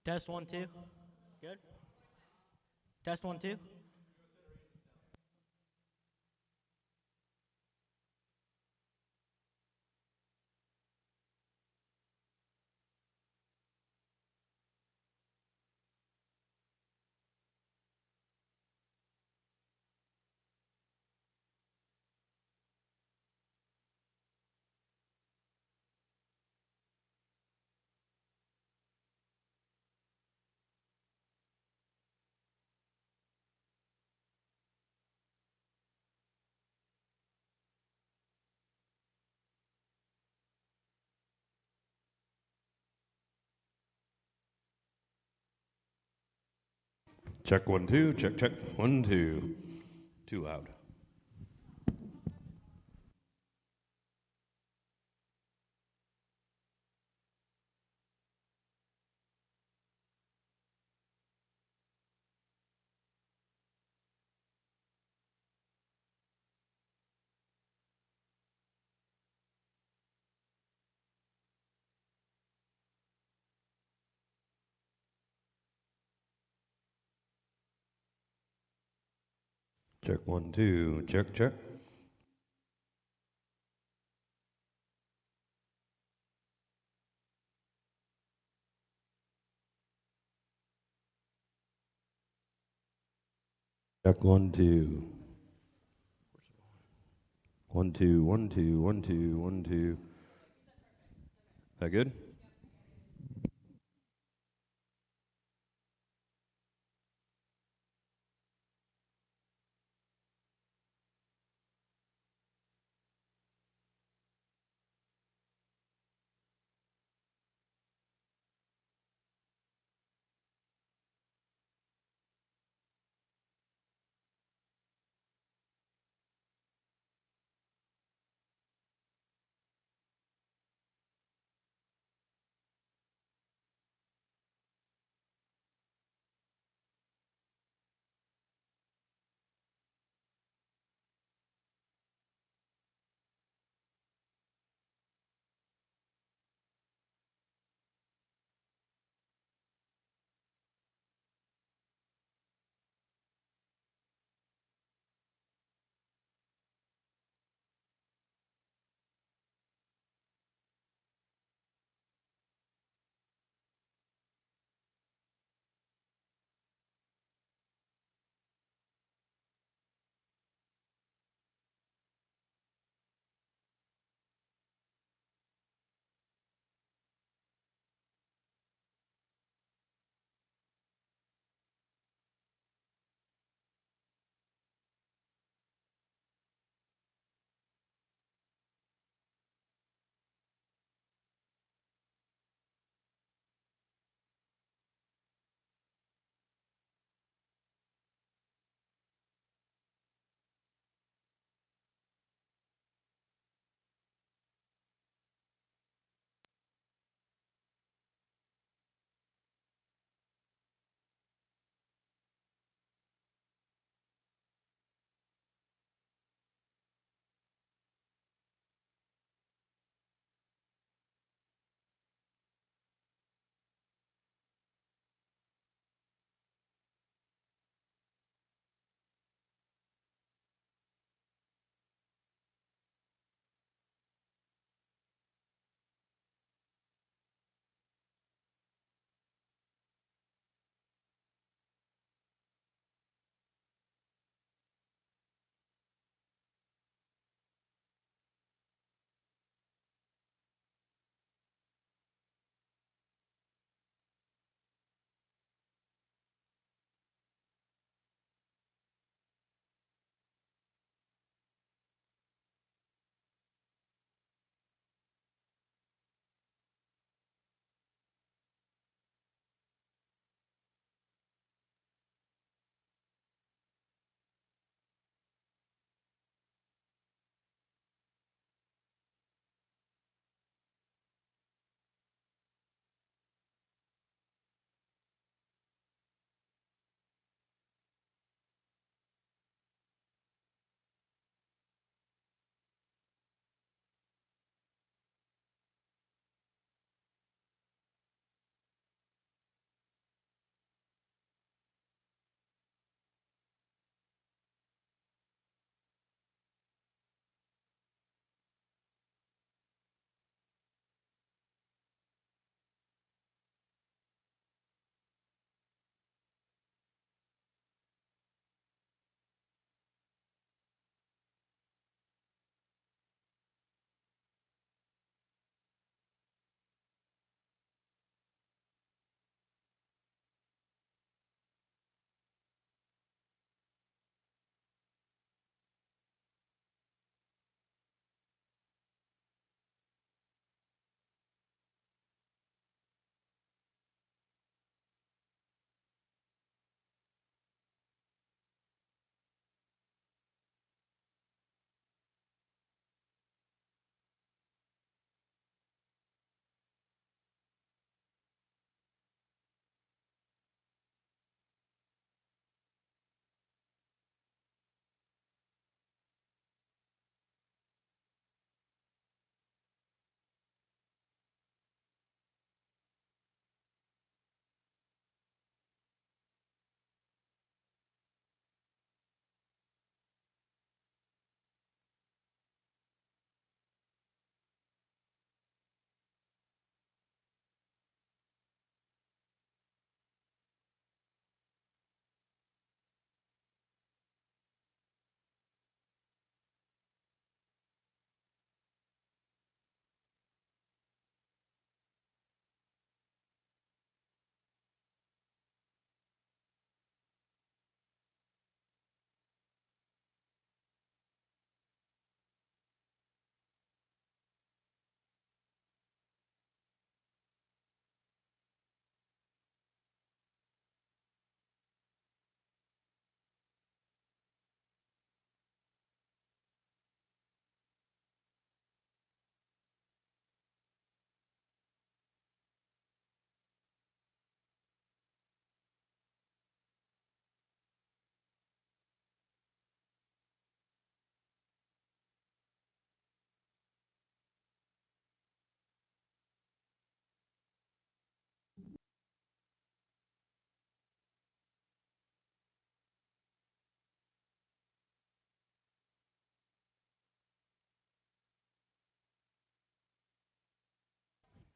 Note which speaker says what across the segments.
Speaker 1: Test one, two. Good. Test one, two.
Speaker 2: Check 1 2. Check check 1 2. Too loud. Check 1 2. Check check. Check 1 2. 1 2 1 2 1 2 1 2. That good?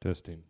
Speaker 2: Testing.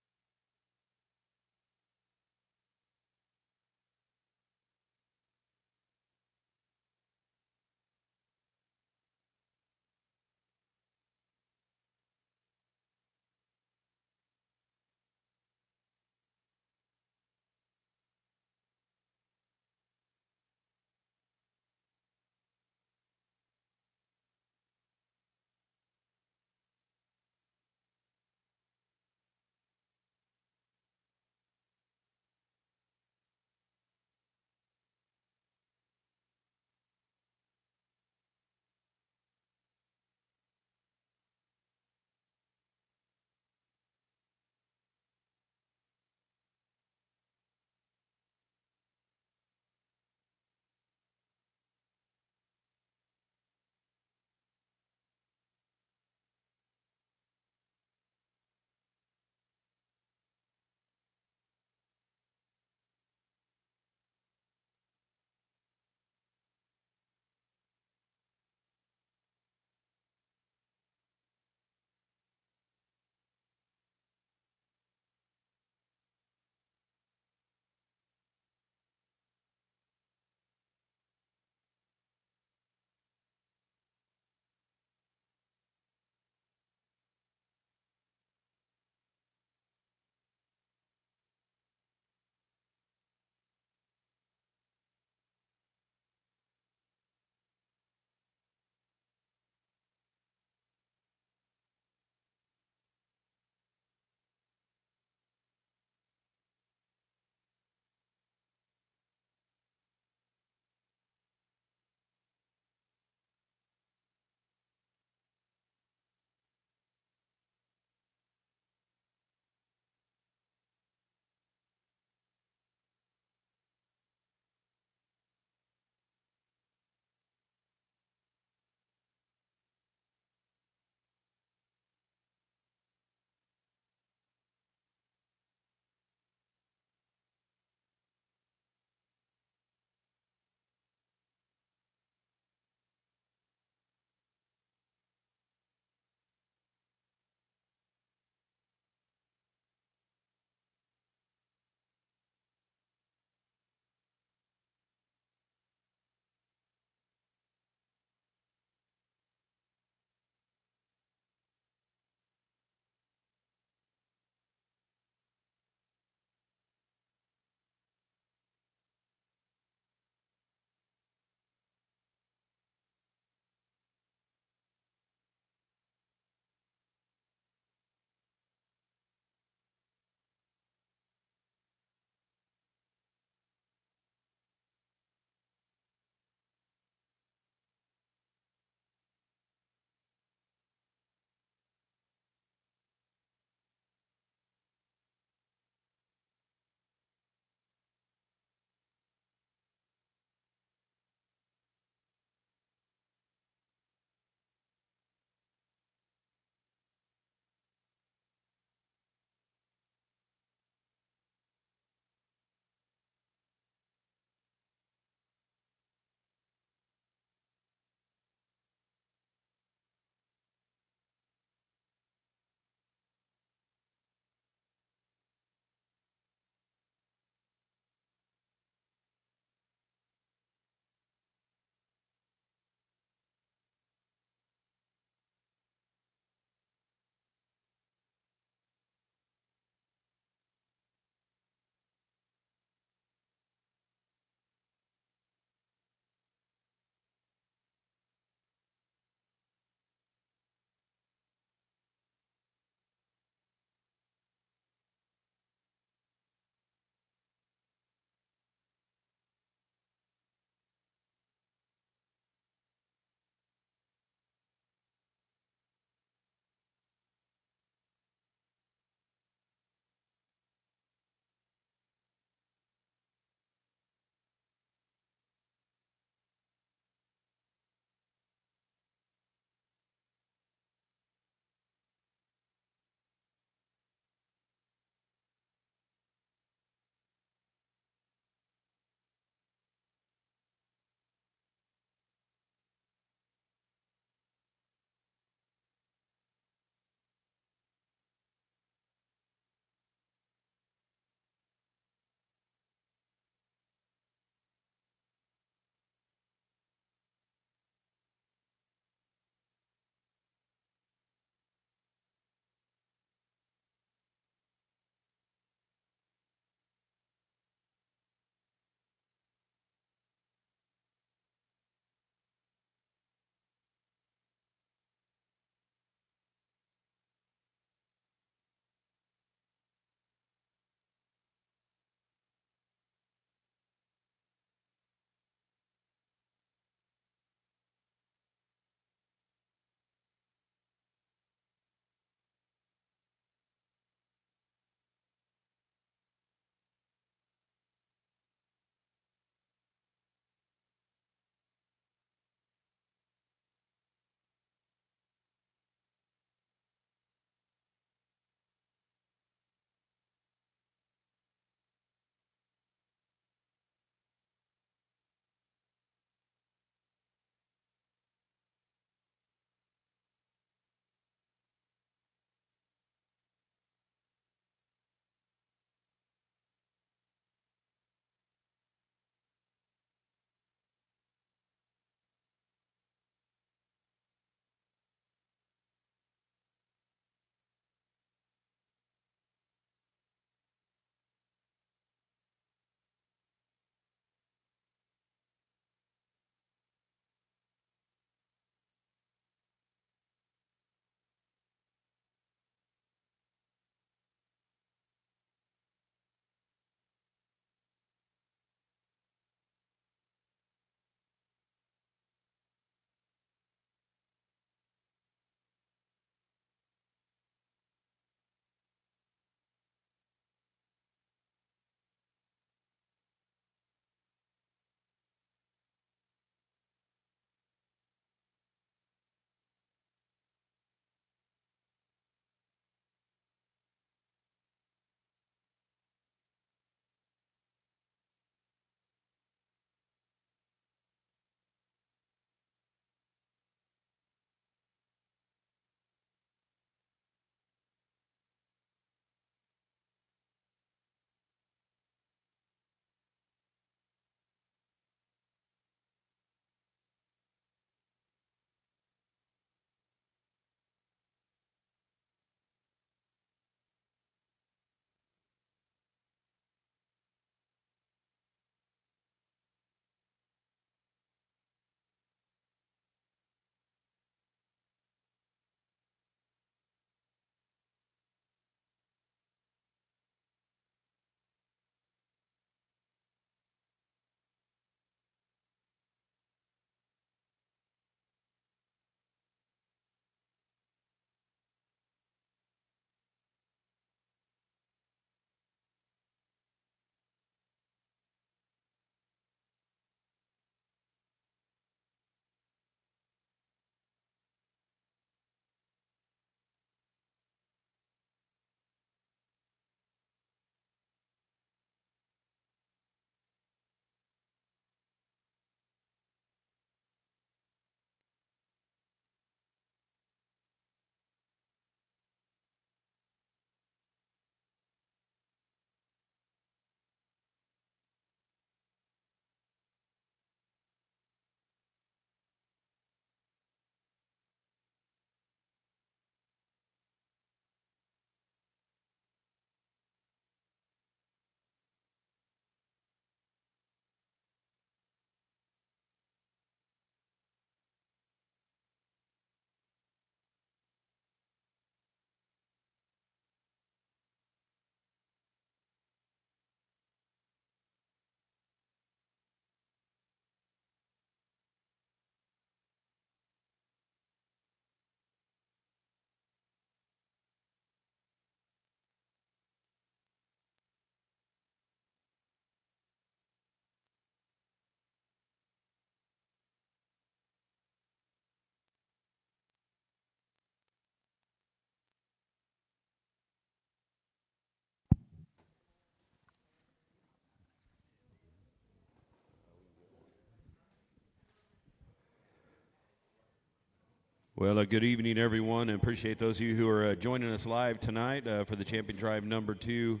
Speaker 2: Well, good evening, everyone, and appreciate those of you who are joining us live tonight for the Champion Drive number 2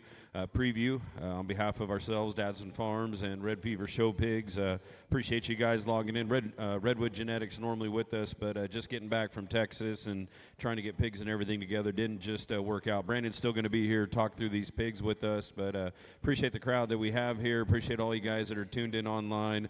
Speaker 2: preview. On behalf of ourselves, Dadson Farms, and Red Fever Show Pigs, appreciate you guys logging in. Redwood Genetics normally with us, but just getting back from Texas and trying to get pigs and everything together didn't just work out. Brandon's still going to be here, talk through these pigs with us, but appreciate the crowd that we have here. Appreciate all you guys that are tuned in online.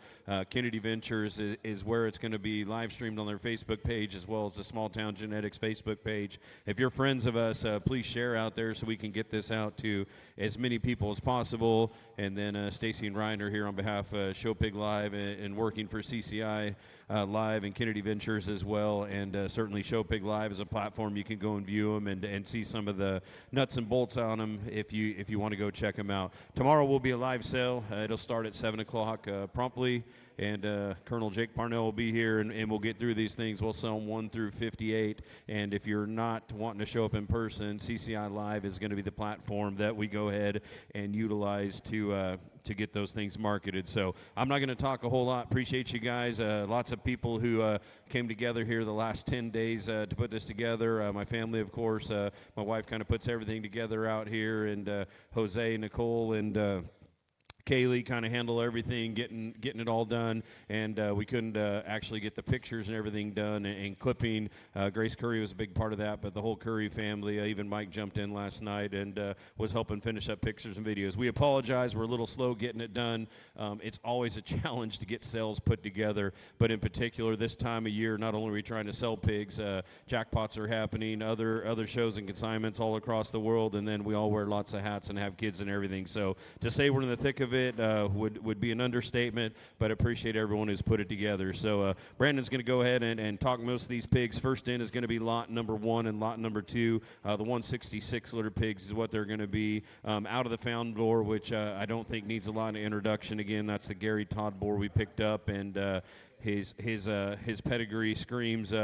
Speaker 2: Kennedy Ventures is where it's going to be live streamed on their Facebook page as well as the Small Town Genetics Facebook page. If you're friends of us, please share out there so we can get this out to as many people as possible. And then Stacy and Ryan are here on behalf of Show Pig Live and working for CCI Live and Kennedy Ventures as well. And certainly Show Pig Live is a platform you can go and view them and see some of the nuts and bolts on them if you want to go check them out. Tomorrow will be a live sale. It'll start at 7 o'clock promptly. And Colonel Jake Parnell will be here, and we'll get through these things. We'll sell them 1 through 58. And if you're not wanting to show up in person, CCI Live is going to be the platform that we go ahead and utilize to get those things marketed. So I'm not going to talk a whole lot. Appreciate you guys. Lots of people who came together here the last 10 days to put this together. My family, of course. My wife kind of puts everything together out here, and Jose, Nicole, and Kaylee kind of handle everything, getting it all done, and we couldn't actually get the pictures and everything done, and clipping. Grace Curry was a big part of that, but the whole Curry family, even Mike jumped in last night and was helping finish up pictures and videos. We apologize. We're a little slow getting it done. It's always a challenge to get sales put together, but in particular this time of year, not only are we trying to sell pigs, jackpots are happening, other shows and consignments all across the world, and then we all wear lots of hats and have kids and everything. So to say we're in the thick of it would be an understatement, but appreciate everyone who's put it together. So Brandon's going to go ahead and talk most of these pigs. First in is going to be lot number 1 and lot number 2. The 166 litter pigs is what they're going to be. Out of the found boar, which I don't think needs a lot of introduction. Again, that's the Gary Todd boar we picked up, and his pedigree screams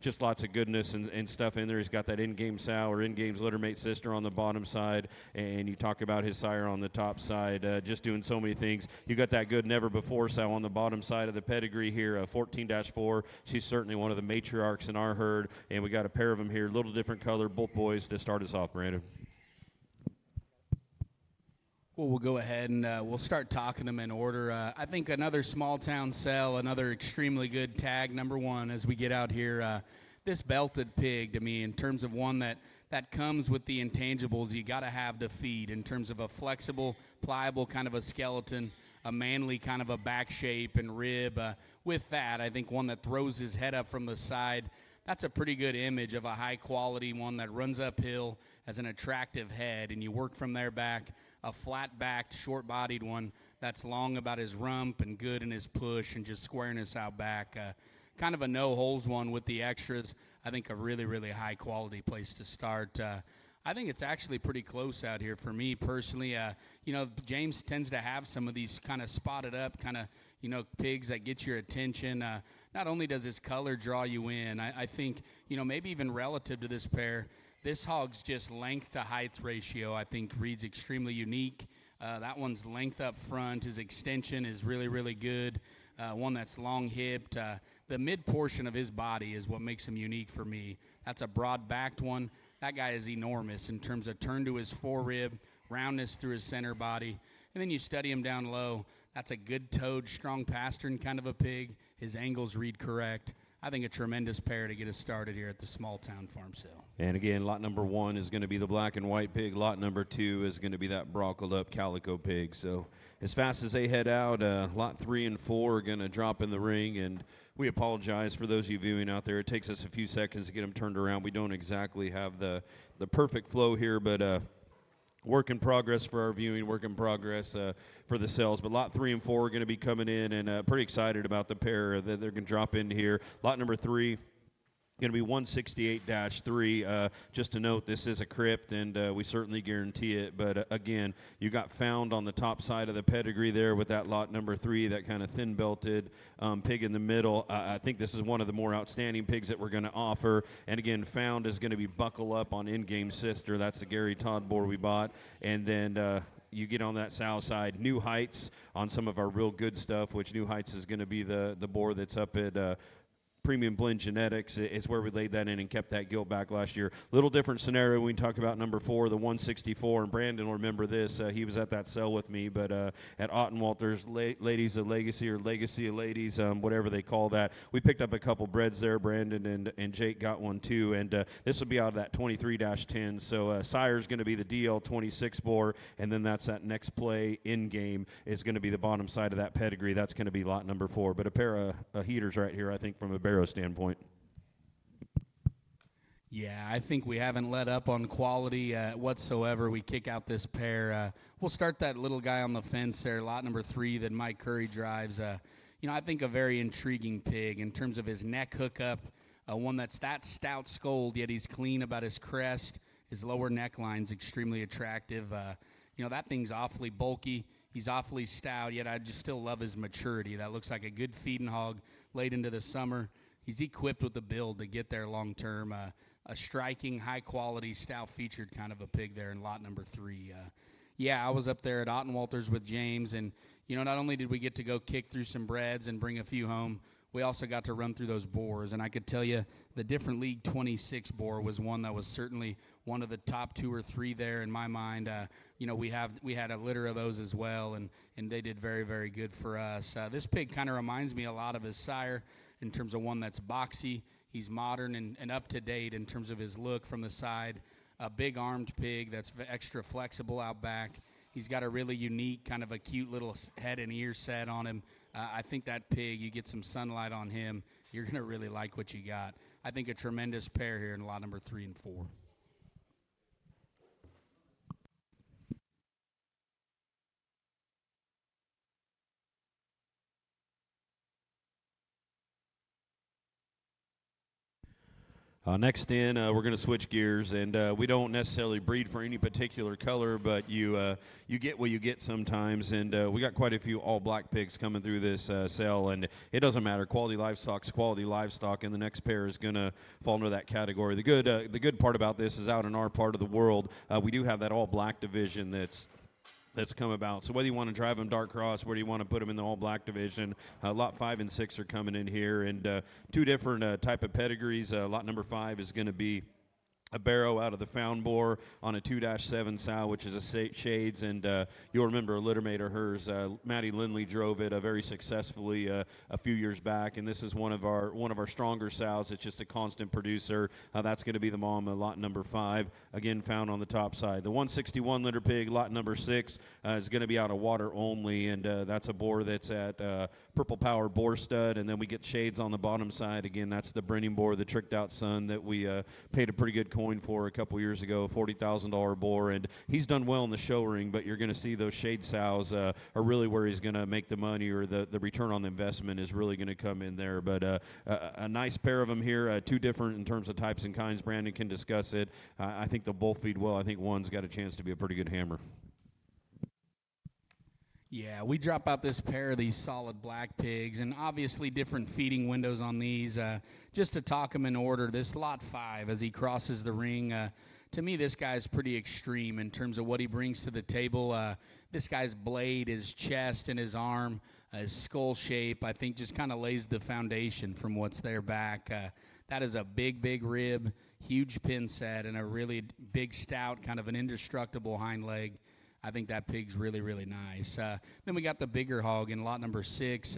Speaker 2: just lots of goodness and stuff in there. He's got that in-game sow or in-game's littermate sister on the bottom side, and you talk about his sire on the top side, just doing so many things. You got that good never-before sow on the bottom side of the pedigree here, 14-4. She's certainly one of the matriarchs in our herd, and we got a pair of them here, little different color, both boys, to start us off, Brandon.
Speaker 3: Well, we'll go ahead and we'll start talking them in order. I think another small town sell, another extremely good tag, number 1, as we get out here. This belted pig, to me, in terms of one that comes with the intangibles you got to have to feed, in terms of a flexible, pliable kind of a skeleton, a manly kind of a back shape and rib. With that, I think one that throws his head up from the side, that's a pretty good image of a high-quality one that runs uphill as an attractive head, and you work from there back. A flat-backed, short-bodied one that's long about his rump and good in his push and just squareness out back. Kind of a no-holes one with the extras. I think a really, really high-quality place to start. I think it's actually pretty close out here for me personally. James tends to have some of these kind of spotted up kind of, pigs that get your attention. Not only does his color draw you in, I think, maybe even relative to this pair, this hog's just length to height ratio, I think, reads extremely unique. That one's length up front. His extension is really, really good. One that's long-hipped. The mid portion of his body is what makes him unique for me. That's a broad-backed one. That guy is enormous in terms of turn to his forerib, roundness through his center body. And then you study him down low. That's a good-toed, strong pastern kind of a pig. His angles read correct. I think a tremendous pair to get us started here at the small town farm sale.
Speaker 2: And again, lot number 1 is going to be the black and white pig. Lot number 2 is going to be that brockled up calico pig. So as fast as they head out, lot 3 and 4 are going to drop in the ring. And we apologize for those of you viewing out there. It takes us a few seconds to get them turned around. We don't exactly have the perfect flow here, but work in progress for our viewing, work in progress for the sales. But lot 3 and 4 are going to be coming in, and pretty excited about the pair that they're going to drop in here. Lot number 3 going to be 168-3. Just to note, this is a crypt, and we certainly guarantee it. But again, you got found on the top side of the pedigree there with that lot number 3, that kind of thin-belted pig in the middle. I think this is one of the more outstanding pigs that we're going to offer. And again, found is going to be buckle up on in-game sister. That's the Gary Todd boar we bought. And then you get on that south side, New Heights on some of our real good stuff, which New Heights is going to be the boar that's up at premium blend genetics is where we laid that in and kept that gilt back last year. Little different scenario when we talk about number 4, the 164, and Brandon will remember this. He was at that sale with me, but at Ottenwalter's Ladies of Legacy or Legacy of Ladies, whatever they call that, we picked up a couple breds there. Brandon and Jake got one too, and this will be out of that 23-10. So sire's going to be the DL26 bore, and then that's that next play in game is going to be the bottom side of that pedigree. That's going to be lot number 4. But a pair of heaters right here, I think, from a barrow standpoint.
Speaker 3: Yeah, I think we haven't let up on quality whatsoever. We kick out this pair. We'll start that little guy on the fence there, lot number 3 that Mike Curry drives. I think a very intriguing pig in terms of his neck hookup, one that's that stout skulled, yet he's clean about his crest. His lower neckline's extremely attractive. That thing's awfully bulky. He's awfully stout, yet I just still love his maturity. That looks like a good feeding hog late into the summer. He's equipped with the build to get there long term. A striking, high-quality, stout-featured kind of a pig there in lot number 3. I was up there at Ottenwalter's with James, and, not only did we get to go kick through some breads and bring a few home, we also got to run through those bores. And I could tell you the different League 26 bore was one that was certainly one of the top 2 or 3 there in my mind. We had a litter of those as well, and they did very, very good for us. This pig kind of reminds me a lot of his sire in terms of one that's boxy. He's modern and up to date in terms of his look from the side. A big armed pig that's extra flexible out back. He's got a really unique kind of a cute little head and ear set on him. I think that pig, you get some sunlight on him, you're going to really like what you got. I think a tremendous pair here in lot number 3 and 4.
Speaker 2: Next in, we're going to switch gears, and we don't necessarily breed for any particular color, but you get what you get sometimes, and we got quite a few all-black pigs coming through this sale, and it doesn't matter. Quality livestock's quality livestock, and the next pair is going to fall under that category. The good part about this is out in our part of the world, we do have that all-black division that's come about. So whether you want to drive them dark cross, whether you want to put them in the all-black division, lot 5 and 6 are coming in here, and 2 different type of pedigrees. Lot number 5 is going to be a barrow out of the Found Bore on a 2-7 sow, which is a Shades, and you'll remember a littermate of hers, Maddie Lindley, drove it very successfully a few years back, and this is one of our stronger sows. It's just a constant producer. That's going to be the mom of lot number 5, again found on the top side. The 161 litter pig, lot number 6, is going to be out of water only, and that's a boar that's at Purple Power Boar Stud, and then we get Shades on the bottom side. Again, that's the Brenning boar, the tricked out son that we paid a pretty good coin for a couple years ago, $40,000 boar, and he's done well in the show ring, but you're going to see those Shade sows are really where he's going to make the money, or the return on the investment is really going to come in there. But a nice pair of them here, 2 different in terms of types and kinds. Brandon can discuss it. I think they'll both feed well. I think one's got a chance to be a pretty good hammer.
Speaker 3: Yeah, we drop out this pair of these solid black pigs, and obviously different feeding windows on these. Just to talk them in order, this lot 5, as he crosses the ring, to me this guy's pretty extreme in terms of what he brings to the table. This guy's blade, his chest, and his arm, his skull shape, I think just kind of lays the foundation from what's there back. That is a big, big rib, huge pin set, and a really big, stout, kind of an indestructible hind leg. I think that pig's really, really nice. Then we got the bigger hog in lot number 6.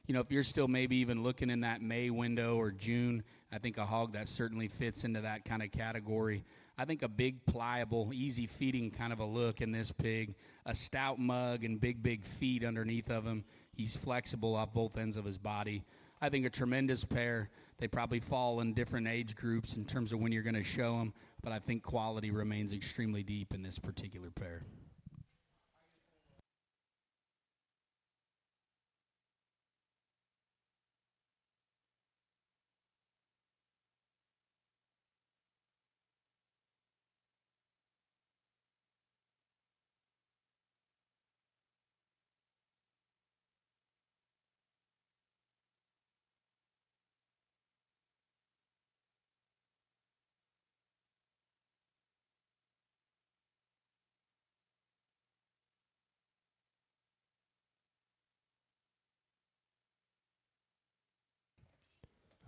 Speaker 3: If you're still maybe even looking in that May window or June, I think a hog that certainly fits into that kind of category. I think a big, pliable, easy feeding kind of a look in this pig. A stout mug and big, big feet underneath of him. He's flexible off both ends of his body. I think a tremendous pair. They probably fall in different age groups in terms of when you're going to show them, but I think quality remains extremely deep in this particular pair.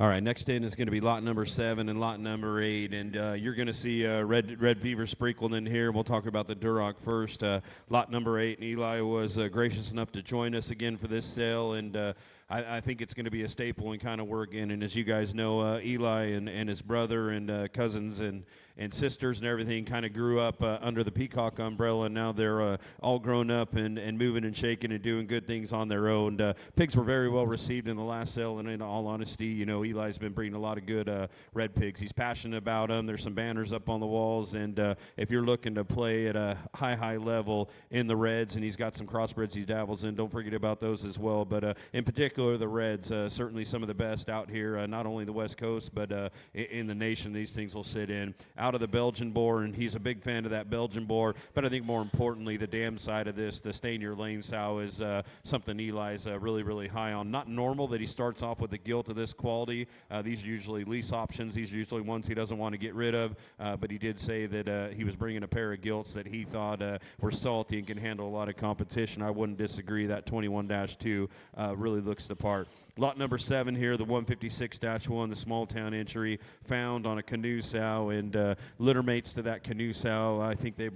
Speaker 2: All right, next in is going to be lot number 7 and lot number 8, and you're going to see Red Fever sprinkled in here. We'll talk about the Duroc first. Lot number 8, and Eli was gracious enough to join us again for this sale, and I think it's going to be a staple and kind of work in. And as you guys know, Eli and his brother and cousins and sisters and everything kind of grew up under the Peacock umbrella, and now they're all grown up and moving and shaking and doing good things on their own. Pigs were very well received in the last sale, and in all honesty, you know, Eli's been breeding a lot of good red pigs. He's passionate about them. There's some banners up on the walls, and if you're looking to play at a high level in the reds, and he's got some crossbreds he dabbles in, don't forget about those as well. But in particular, the reds, certainly some of the best out here, not only the West Coast, but in the nation, these things will sit in. Out of the Belgian boar, and he's a big fan of that Belgian boar, but I think more importantly, the dam side of this, the stay in your lane sow, is something Eli's really high on. Not normal that he starts off with a gilt of this quality. These are usually lease options. These are usually ones he doesn't want to get rid of, but he did say that he was bringing a pair of gilts that he thought were salty and can handle a lot of competition. I wouldn't disagree. That 21-2 really looks the part. Lot number 7 here, the 156-1, the small town entry, found on a canoe sow, and litter mates to that canoe sow. I think they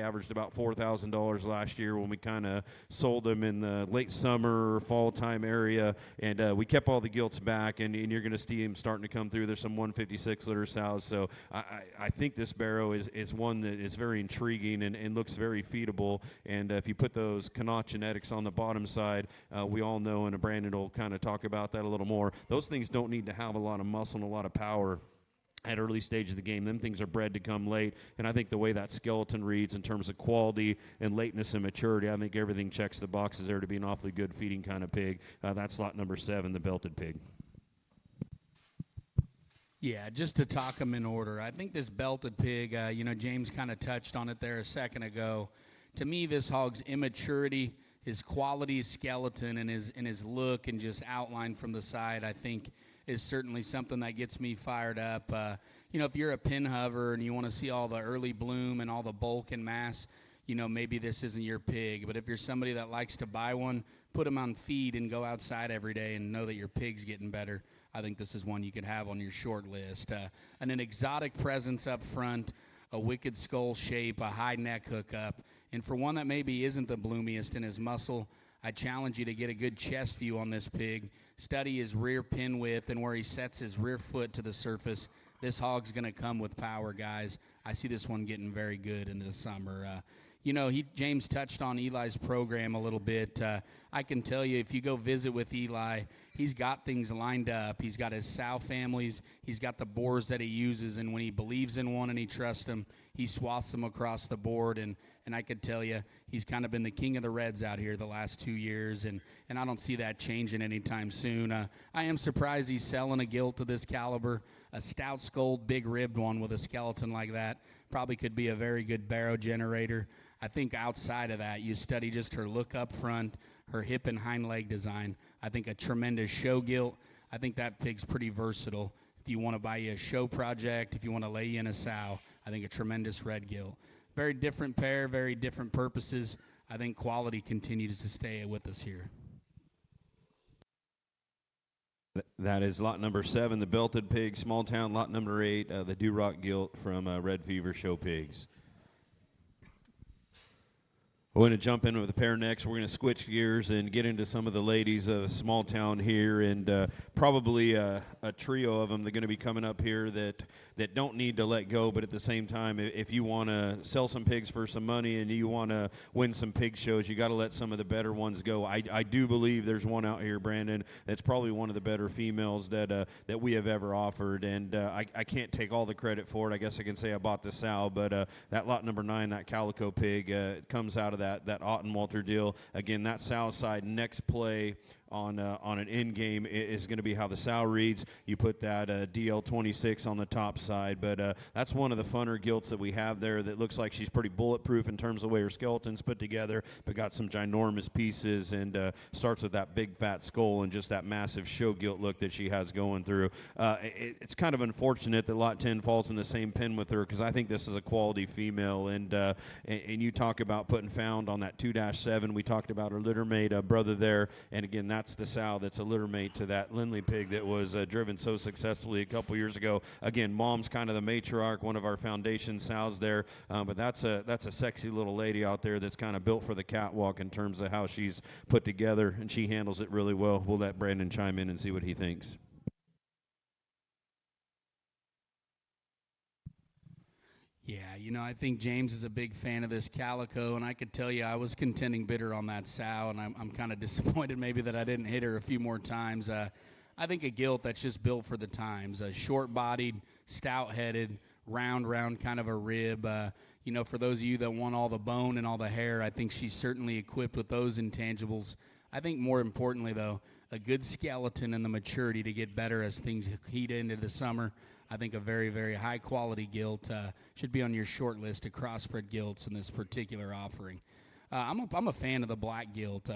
Speaker 2: averaged about $4,000 last year when we kind of sold them in the late summer, fall time area, and we kept all the gilts back, and you're going to see them starting to come through. There's some 156 litter sows, so I think this barrow is one that is very intriguing and looks very feedable, and if you put those Connaught genetics on the bottom side, we all know, and Brandon will kind of talk about that a little more, those things don't need to have a lot of muscle and a lot of power at early stage of the game. Them things are bred to come late, and I think the way that skeleton reads in terms of quality and lateness and maturity, I think everything checks the boxes there to be an awfully good feeding kind of pig. That's lot number 7, the belted pig.
Speaker 3: Yeah, just to talk them in order, I think this belted pig, you know, James kind of touched on it there a second ago. To me, this hog's immaturity, his quality skeleton, and his look and just outline from the side, I think, is certainly something that gets me fired up. You know, if you're a pin hover and you want to see all the early bloom and all the bulk and mass, you know, maybe this isn't your pig. But if you're somebody that likes to buy one, put them on feed and go outside every day and know that your pig's getting better, I think this is one you could have on your short list. And an exotic presence up front, a wicked skull shape, a high neck hookup. And for one that maybe isn't the bloomiest in his muscle, I challenge you to get a good chest view on this pig. Study his rear pin width and where he sets his rear foot to the surface. This hog's going to come with power, guys. I see this one getting very good into the summer. You know, James touched on Eli's program a little bit. I can tell you, if you go visit with Eli, he's got things lined up. He's got his sow families. He's got the boars that he uses, and when he believes in one and he trusts them, he swaths them across the board. And I could tell you, he's kind of been the king of the reds out here the last 2 years, and I don't see that changing anytime soon. I am surprised he's selling a gilt of this caliber. A stout-skulled, big-ribbed one with a skeleton like that probably could be a very good barrow generator. I think outside of that, you study just her look up front, her hip and hind leg design. I think a tremendous show gilt. I think that pig's pretty versatile. If you want to buy you a show project, if you want to lay you in a sow, I think a tremendous red gilt. Very different pair, very different purposes. I think quality continues to stay with us here.
Speaker 2: That is lot number 7, the belted pig, small town. Lot number 8, the Duroc gilt from Red Fever Show Pigs. We're going to jump in with a pair next. We're going to switch gears and get into some of the ladies of small town here, and probably a trio of them. They're going to be coming up here that don't need to let go, but at the same time, if you want to sell some pigs for some money and you want to win some pig shows, you got to let some of the better ones go. I do believe there's one out here, Brandon, that's probably one of the better females that we have ever offered, and I can't take all the credit for it. I guess I can say I bought the sow, but that lot number 9, that calico pig, comes out of that Ottenwalter deal. Again, that sow side next play on an end game is going to be how the sow reads. You put that DL26 on the top side, but that's one of the funner gilts that we have there that looks like she's pretty bulletproof in terms of the way her skeleton's put together, but got some ginormous pieces, and starts with that big fat skull and just that massive show gilt look that she has going through. It's kind of unfortunate that lot 10 falls in the same pen with her, because I think this is a quality female, and you talk about putting found on that 2-7. We talked about her littermate brother there, and again, that's the sow that's a litter mate to that Lindley pig that was driven so successfully a couple years ago. Again, mom's kind of the matriarch, one of our foundation sows there, but that's a sexy little lady out there that's kind of built for the catwalk in terms of how she's put together, and she handles it really well. We'll let Brandon chime in and see what he thinks.
Speaker 3: Yeah, I think James is a big fan of this calico, and I could tell you I was contending bitter on that sow, and I'm kind of disappointed maybe that I didn't hit her a few more times. I think a gilt that's just built for the times, short-bodied, stout-headed, round kind of a rib. For those of you that want all the bone and all the hair, I think she's certainly equipped with those intangibles. I think more importantly, though, a good skeleton and the maturity to get better as things heat into the summer. I think a very, very high-quality gilt should be on your short list of crossbred gilts in this particular offering. I'm a fan of the black gilt.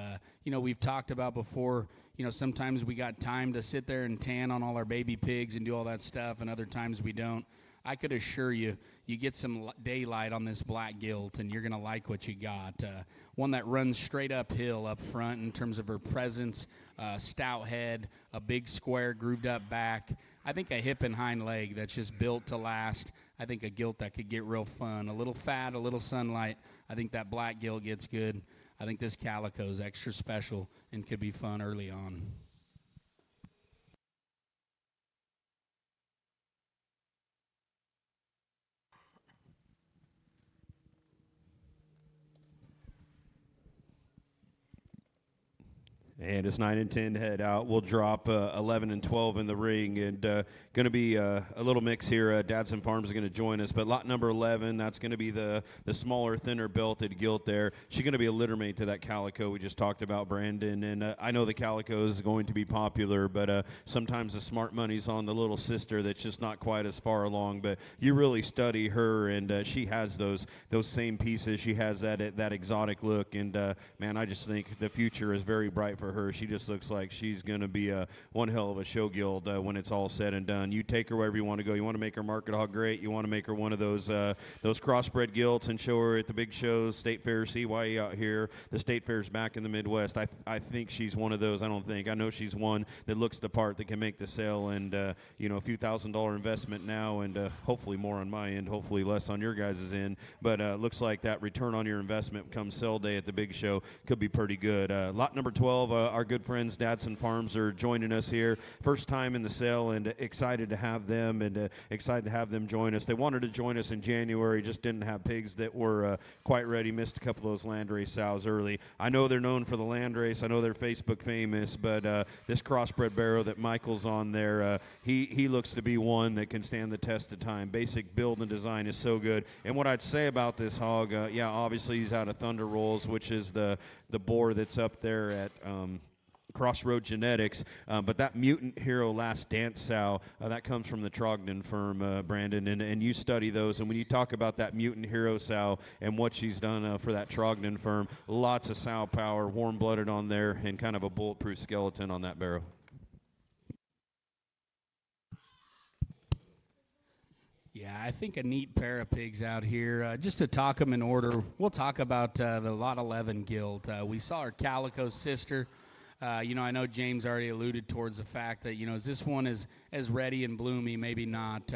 Speaker 3: We've talked about before, sometimes we got time to sit there and tan on all our baby pigs and do all that stuff, and other times we don't. I could assure you, you get some daylight on this black gilt, and you're going to like what you got. One that runs straight uphill up front in terms of her presence, stout head, a big square grooved up back. I think a hip and hind leg that's just built to last. I think a gilt that could get real fun. A little fat, a little sunlight. I think that black gilt gets good. I think this calico is extra special and could be fun early on.
Speaker 2: And it's 9 and 10 to head out. We'll drop 11 and 12 in the ring, and going to be a little mix here. Dadson Farms is going to join us, but lot number 11, that's going to be the smaller, thinner belted gilt there. She's going to be a litter mate to that calico we just talked about, Brandon. And I know the calico is going to be popular, but sometimes the smart money's on the little sister that's just not quite as far along. But you really study her, and she has those same pieces. She has that exotic look, and man, I just think the future is very bright for her. She just looks like she's going to be one hell of a show gilt when it's all said and done. You take her wherever you want to go. You want to make her market hog great. You want to make her one of those crossbred gilts and show her at the big shows, State Fair, CYE out here. The State Fair's back in the Midwest. I think she's one of those. I know she's one that looks the part, that can make the sale, and a few $1,000 investment now, and hopefully more on my end, hopefully less on your guys' end. But looks like that return on your investment come sale day at the big show could be pretty good. Lot number 12, our good friends Dadson Farms are joining us here. First time in the sale, and excited to have them, and excited to have them join us. They wanted to join us in January, just didn't have pigs that were quite ready. Missed a couple of those landrace sows early. I know they're known for the landrace. I know they're Facebook famous, but this crossbred barrow that Michael's on there, he looks to be one that can stand the test of time. Basic build and design is so good. And what I'd say about this hog, obviously he's out of Thunder Rolls, which is the boar that's up there at Crossroad Genetics, but that Mutant Hero Last Dance sow, that comes from the Trogdon firm, Brandon, and you study those, and when you talk about that Mutant Hero sow and what she's done for that Trogdon firm, lots of sow power, warm-blooded on there, and kind of a bulletproof skeleton on that barrow.
Speaker 3: Yeah, I think a neat pair of pigs out here. Just to talk them in order, we'll talk about the Lot 11 gilt. We saw our calico sister. I know James already alluded towards the fact that, is this one as ready and bloomy? Maybe not.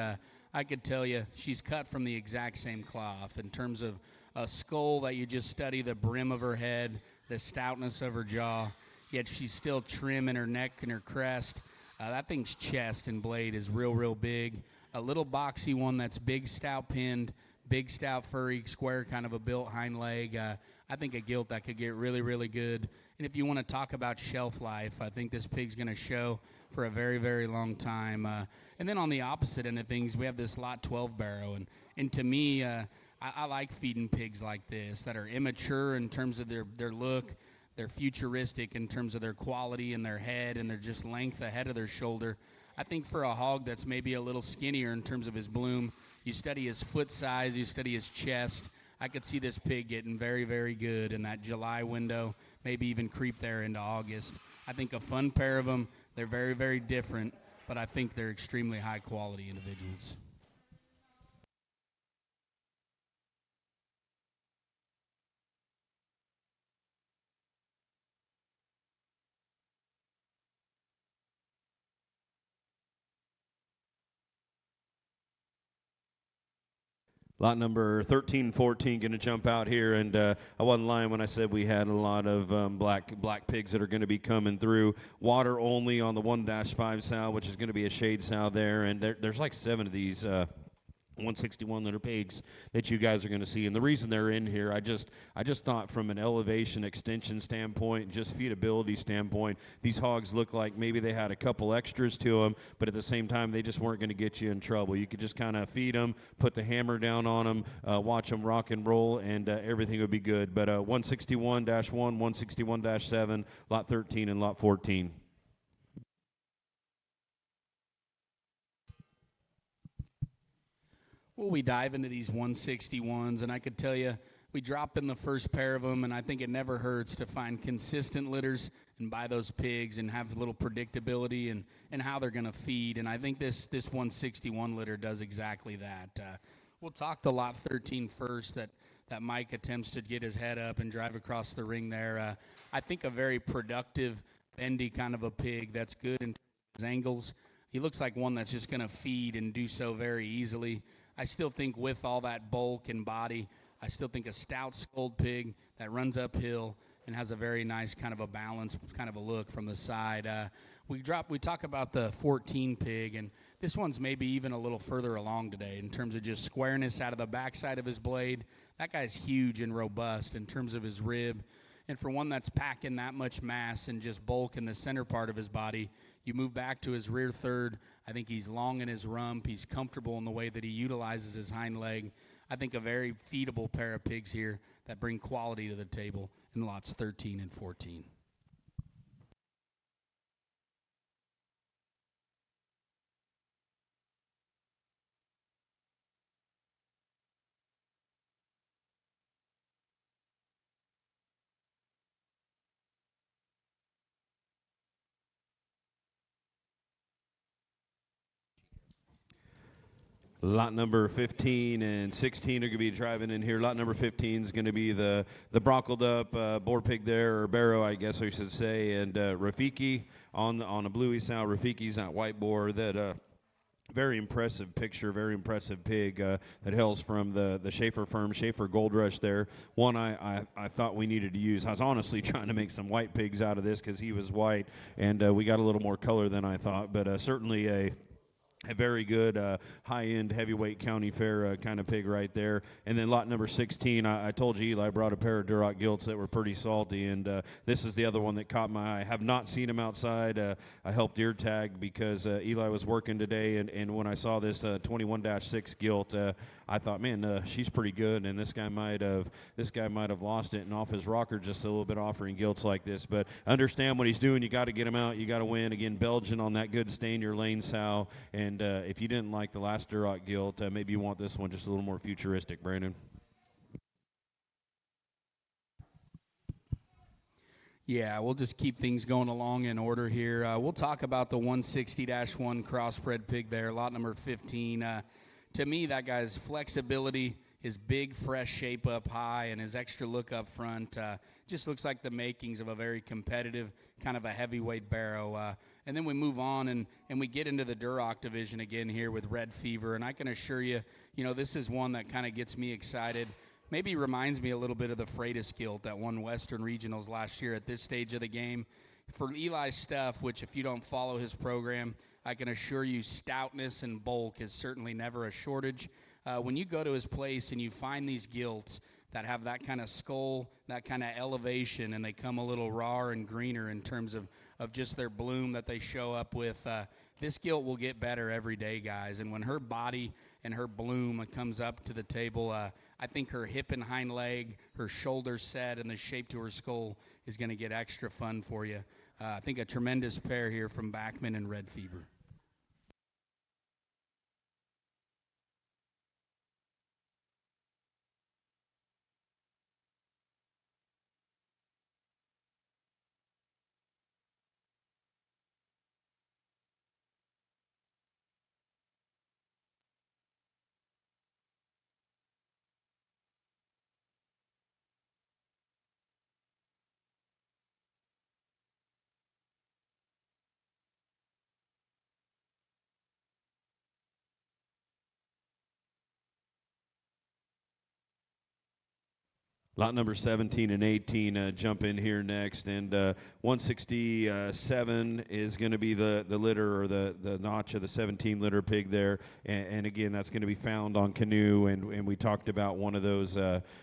Speaker 3: I could tell you she's cut from the exact same cloth in terms of a skull that you just study the brim of her head, the stoutness of her jaw, yet she's still trim in her neck and her crest. That thing's chest and blade is real big. A little boxy one that's big, stout pinned, big, stout, furry, square kind of a built hind leg. I think a gilt that could get really good. And if you want to talk about shelf life, I think this pig's going to show for a very long time. And then on the opposite end of things, we have this Lot 12 barrow. And to me, I like feeding pigs like this that are immature in terms of their look. They're futuristic in terms of their quality and their head and their just length ahead of their shoulder. I think for a hog that's maybe a little skinnier in terms of his bloom, you study his foot size, you study his chest, I could see this pig getting very good in that July window, maybe even creep there into August. I think a fun pair of them. They're very different, but I think they're extremely high-quality individuals.
Speaker 2: Lot number 13, 14 going to jump out here, and I wasn't lying when I said we had a lot of black pigs that are going to be coming through. Water only on the 1-5 sow, which is going to be a shade sow there, and there's like 7 of these 161 liter pigs that you guys are going to see. And the reason they're in here, I just thought from an elevation extension standpoint, just feedability standpoint, these hogs look like maybe they had a couple extras to them, but at the same time, they just weren't going to get you in trouble. You could just kind of feed them, put the hammer down on them, watch them rock and roll, and everything would be good. But 161-1, 161-7, lot 13 and lot 14.
Speaker 3: Well, we dive into these 161s, and I could tell you, we drop in the first pair of them, and I think it never hurts to find consistent litters and buy those pigs and have a little predictability and how they're going to feed. And I think this 161 litter does exactly that. We'll talk the lot 13 first that Mike attempts to get his head up and drive across the ring there. I think a very productive, bendy kind of a pig that's good in his angles. He looks like one that's just going to feed and do so very easily. I still think with all that bulk and body, I still think a stout skulled pig that runs uphill and has a very nice kind of a balance, kind of a look from the side. We talk about the 14 pig, and this one's maybe even a little further along today in terms of just squareness out of the backside of his blade. That guy's huge and robust in terms of his rib. And for one that's packing that much mass and just bulk in the center part of his body, you move back to his rear third. I think he's long in his rump. He's comfortable in the way that he utilizes his hind leg. I think a very feedable pair of pigs here that bring quality to the table in lots 13 and 14.
Speaker 2: Lot number 15 and 16 are going to be driving in here. Lot number 15 is going to be the broncoled up boar pig there, or barrow, I guess I should say, and Rafiki on a bluey sow. Rafiki's that white boar that very impressive picture, very impressive pig that hails from the Schaefer firm, Schaefer Gold Rush there. One I thought we needed to use. I was honestly trying to make some white pigs out of this because he was white, and we got a little more color than I thought, but certainly a very good high-end heavyweight county fair kind of pig right there. And then lot number 16, I told you Eli brought a pair of Duroc gilts that were pretty salty, and this is the other one that caught my eye. I have not seen him outside. I helped ear tag because Eli was working today, and when I saw this 21-6 gilt, I thought, man, she's pretty good, and this guy might have lost it and off his rocker just a little bit offering gilts like this. But understand what he's doing. You got to get him out. You got to win. Again, Belgian on that good stay in your lane sow. And if you didn't like the last Duroc gilt, maybe you want this one just a little more futuristic, Brandon.
Speaker 3: Yeah, we'll just keep things going along in order here. We'll talk about the 160-1 crossbred pig there, lot number 15. To me, that guy's flexibility, his big, fresh shape up high, and his extra look up front just looks like the makings of a very competitive, kind of a heavyweight barrow. And then we move on, and we get into the Duroc division again here with Red Fever. And I can assure you, this is one that kind of gets me excited. Maybe reminds me a little bit of the Freitas gilt that won Western Regionals last year at this stage of the game. For Eli's stuff, which if you don't follow his program, I can assure you stoutness and bulk is certainly never a shortage. When you go to his place and you find these gilts that have that kind of skull, that kind of elevation, and they come a little rawer and greener in terms of just their bloom that they show up with, this gilt will get better every day, guys. And when her body and her bloom comes up to the table, I think her hip and hind leg, her shoulder set, and the shape to her skull is going to get extra fun for you. I think a tremendous pair here from Backman and Red Fever.
Speaker 2: Lot number 17 and 18 jump in here next, and 167 is going to be the litter or the notch of the 17 litter pig there, and again that's going to be found on canoe, and we talked about one of those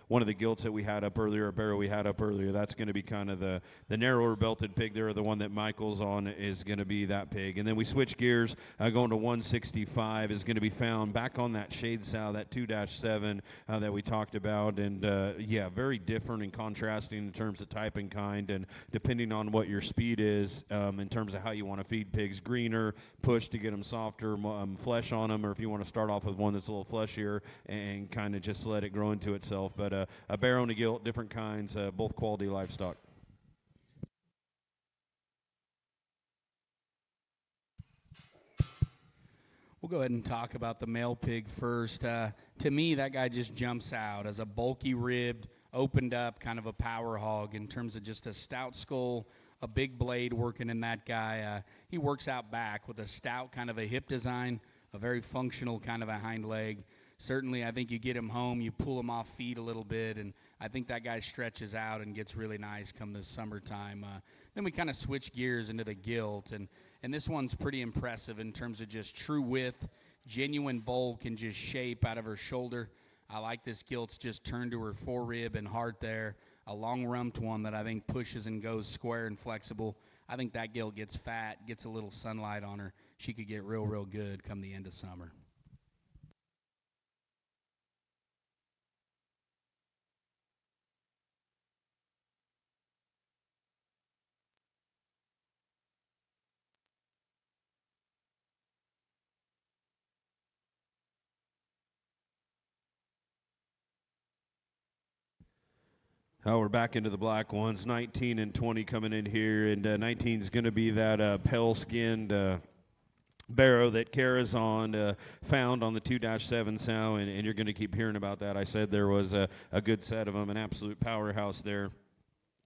Speaker 2: one of the gilts that we had up earlier, a barrel we had up earlier. That's going to be kind of the narrower belted pig there, the one that Michael's on is going to be that pig, and then we switch gears going to 165 is going to be found back on that shade sow, that 2-7 that we talked about, and yeah, very different and contrasting in terms of type and kind, and depending on what your speed is in terms of how you want to feed pigs. Greener, push to get them softer, flesh on them, or if you want to start off with one that's a little fleshier and kind of just let it grow into itself. But a barrow and a gilt, different kinds, both quality livestock.
Speaker 3: We'll go ahead and talk about the male pig first. To me, that guy just jumps out as a bulky ribbed, opened up kind of a power hog in terms of just a stout skull, a big blade working in that guy. He works out back with a stout kind of a hip design, a very functional kind of a hind leg. Certainly, I think you get him home, you pull him off feet a little bit, and I think that guy stretches out and gets really nice come this summertime. Then we kind of switch gears into the gilt, and this one's pretty impressive in terms of just true width, genuine bulk, and just shape out of her shoulder. I like this gilt's just turned to her forerib and heart there. A long-rumped one that I think pushes and goes square and flexible. I think that gilt gets fat, gets a little sunlight on her. She could get real, real good come the end of summer.
Speaker 2: Oh, we're back into the black ones. 19 and 20 coming in here, and 19 is going to be that pale-skinned barrow that Kara's on, found on the 2-7 sow, and you're going to keep hearing about that. I said there was a good set of them, an absolute powerhouse there.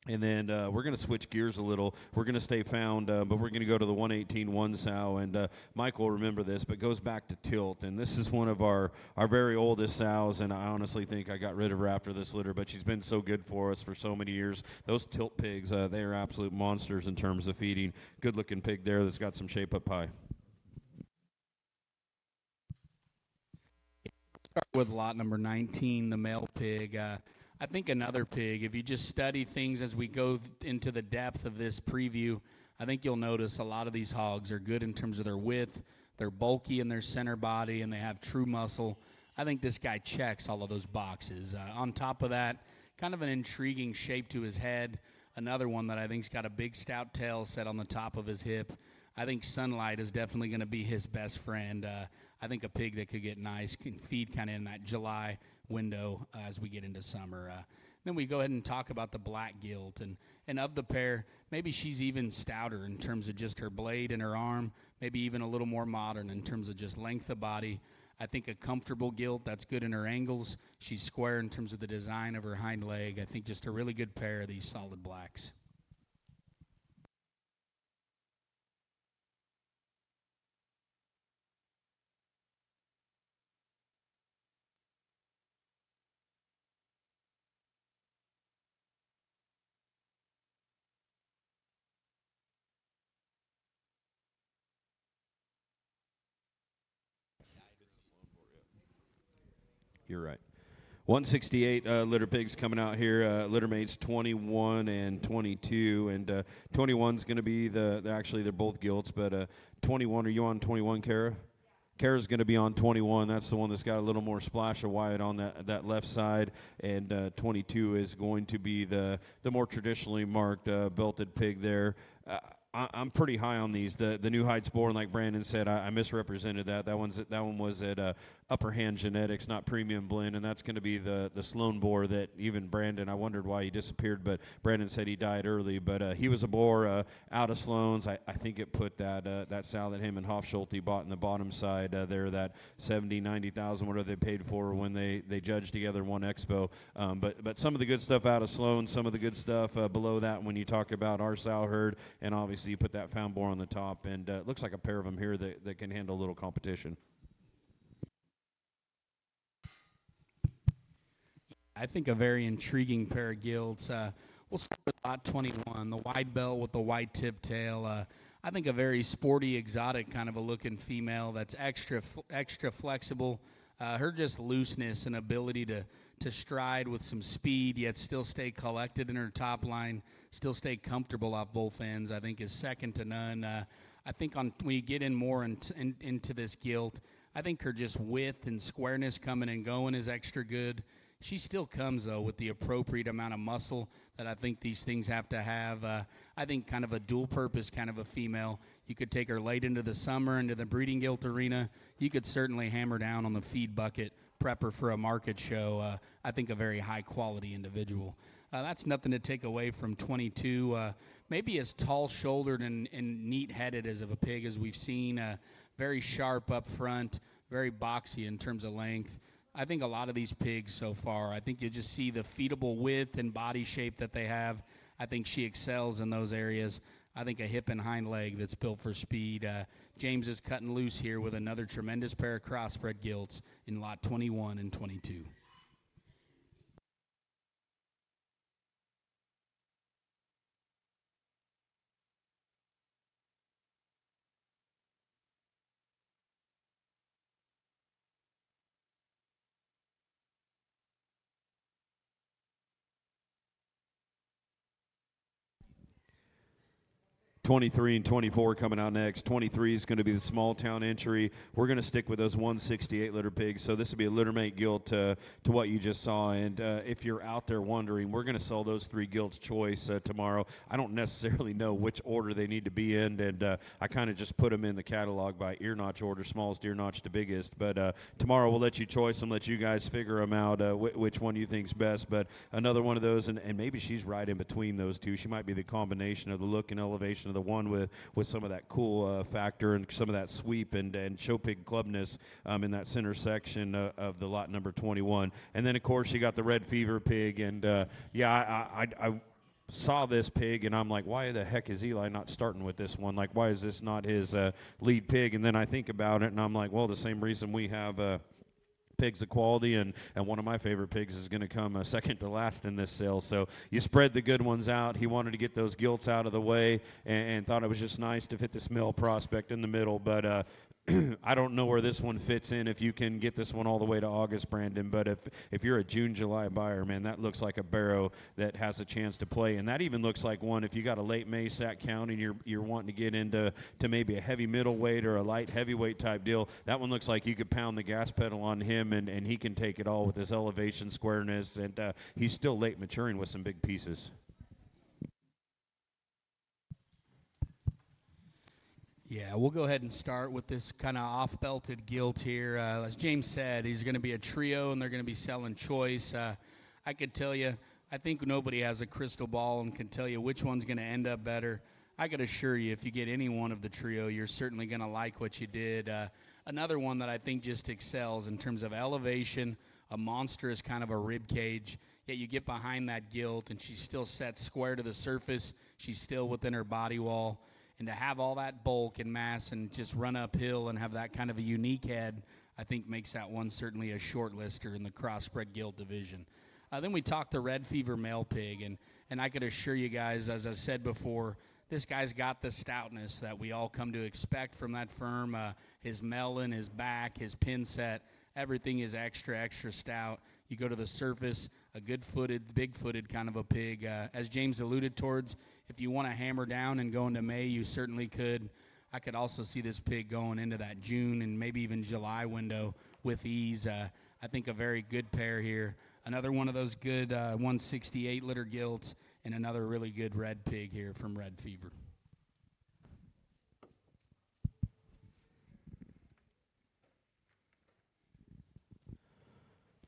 Speaker 2: And then we're going to switch gears a little. We're going to stay found, but we're going to go to the 118-1 sow. And Mike will remember this, but goes back to tilt. And this is one of our very oldest sows, and I honestly think I got rid of her after this litter, but she's been so good for us for so many years. Those tilt pigs, they are absolute monsters in terms of feeding. Good-looking pig there that's got some shape up high.
Speaker 3: Start with lot number 19, the male pig. I think another pig, if you just study things as we go into the depth of this preview, I think you'll notice a lot of these hogs are good in terms of their width, they're bulky in their center body, and they have true muscle. I think this guy checks all of those boxes. On top of that, kind of an intriguing shape to his head. Another one that I think's got a big stout tail set on the top of his hip. I think sunlight is definitely going to be his best friend. I think a pig that could get nice can feed kind of in that July window as we get into summer. Then we go ahead and talk about the black gilt, and of the pair, maybe she's even stouter in terms of just her blade and her arm, maybe even a little more modern in terms of just length of body. I think a comfortable gilt that's good in her angles. She's square in terms of the design of her hind leg. I think just a really good pair of these solid blacks.
Speaker 2: You're right. 168 litter pigs coming out here. Litter mates 21 and 22, and 21's going to be actually they're both gilts, but 21. Are you on 21, Kara? Kara's going to be on 21. That's the one that's got a little more splash of white on that left side, and 22 is going to be the more traditionally marked belted pig there. I'm pretty high on these. The New Heights Born, like Brandon said, I misrepresented that. That one was at Upper Hand Genetics, not Premium Blend, and that's going to be the Sloan boar that even Brandon, I wondered why he disappeared, but Brandon said he died early. But he was a boar out of Sloan's. I think it put that sow that him and Hofschulte bought in the bottom side there, that 70, 90,000, whatever they paid for when they judged together one expo. But some of the good stuff out of Sloan, some of the good stuff below that when you talk about our sow herd, and obviously you put that found boar on the top, and it looks like a pair of them here that can handle a little competition.
Speaker 3: I think a very intriguing pair of gilts. We'll start with lot 21, the wide belt with the white tip tail. I think a very sporty, exotic kind of a looking female that's extra flexible. Her just looseness and ability to stride with some speed, yet still stay collected in her top line, still stay comfortable off both ends, I think is second to none. I think when you get in more into this gilt, I think her just width and squareness coming and going is extra good. She still comes, though, with the appropriate amount of muscle that I think these things have to have. I think kind of a dual-purpose kind of a female. You could take her late into the summer, into the breeding gilt arena. You could certainly hammer down on the feed bucket, prep her for a market show. I think a very high-quality individual. That's nothing to take away from 22. Maybe as tall-shouldered and neat-headed as of a pig as we've seen. Very sharp up front, very boxy in terms of length. I think a lot of these pigs so far, I think you just see the feedable width and body shape that they have. I think she excels in those areas. I think a hip and hind leg that's built for speed. James is cutting loose here with another tremendous pair of crossbred gilts in lot 21 and 22.
Speaker 2: 23 and 24 coming out next. 23 is going to be the small town entry. We're going to stick with those 168 litter pigs. So this will be a litter mate gilt to what you just saw. And if you're out there wondering, we're going to sell those 3 gilts choice tomorrow. I don't necessarily know which order they need to be in, and I kind of just put them in the catalog by ear notch order, smallest ear notch to biggest. But tomorrow we'll let you choice and let you guys figure them out, which one you think's best. But another one of those, and maybe she's right in between those two. She might be the combination of the look and elevation of the one with some of that cool factor and some of that sweep and show pig clubness in that center section of the lot number 21. And then, of course, you got the red fever pig. And, I saw this pig, and I'm like, why the heck is Eli not starting with this one? Like, why is this not his lead pig? And then I think about it, and I'm like, well, the same reason we have pigs of quality, and one of my favorite pigs is going to come second to last in this sale. So you spread the good ones out. He wanted to get those gilts out of the way and thought it was just nice to fit this male prospect in the middle. But I don't know where this one fits in if you can get this one all the way to August, Brandon. But if you're a June, July buyer, man, that looks like a barrow that has a chance to play. And that even looks like one, if you got a late May Sac County and you're wanting to get into maybe a heavy middleweight or a light heavyweight type deal, that one looks like you could pound the gas pedal on him and he can take it all with his elevation, squareness, and he's still late maturing with some big pieces.
Speaker 3: Yeah, we'll go ahead and start with this kind of off-belted gilt here. As James said, he's going to be a trio, and they're going to be selling choice. I could tell you, I think nobody has a crystal ball and can tell you which one's going to end up better. I could assure you, if you get any one of the trio, you're certainly going to like what you did. Another one that I think just excels in terms of elevation, a monstrous kind of a rib cage, yet you get behind that gilt, and she's still set square to the surface. She's still within her body wall. And to have all that bulk and mass and just run uphill and have that kind of a unique head, I think makes that one certainly a short lister in the crossbred gilt division. Then we talked the red fever male pig, and I could assure you guys, as I said before, this guy's got the stoutness that we all come to expect from that firm. His melon, his back, his pin set, everything is extra stout. You go to the surface, a good-footed, big-footed kind of a pig. As James alluded towards, if you want to hammer down and go into May, you certainly could. I could also see this pig going into that June and maybe even July window with ease. I think a very good pair here. Another one of those good 168 litter gilts and another really good red pig here from Red Fever.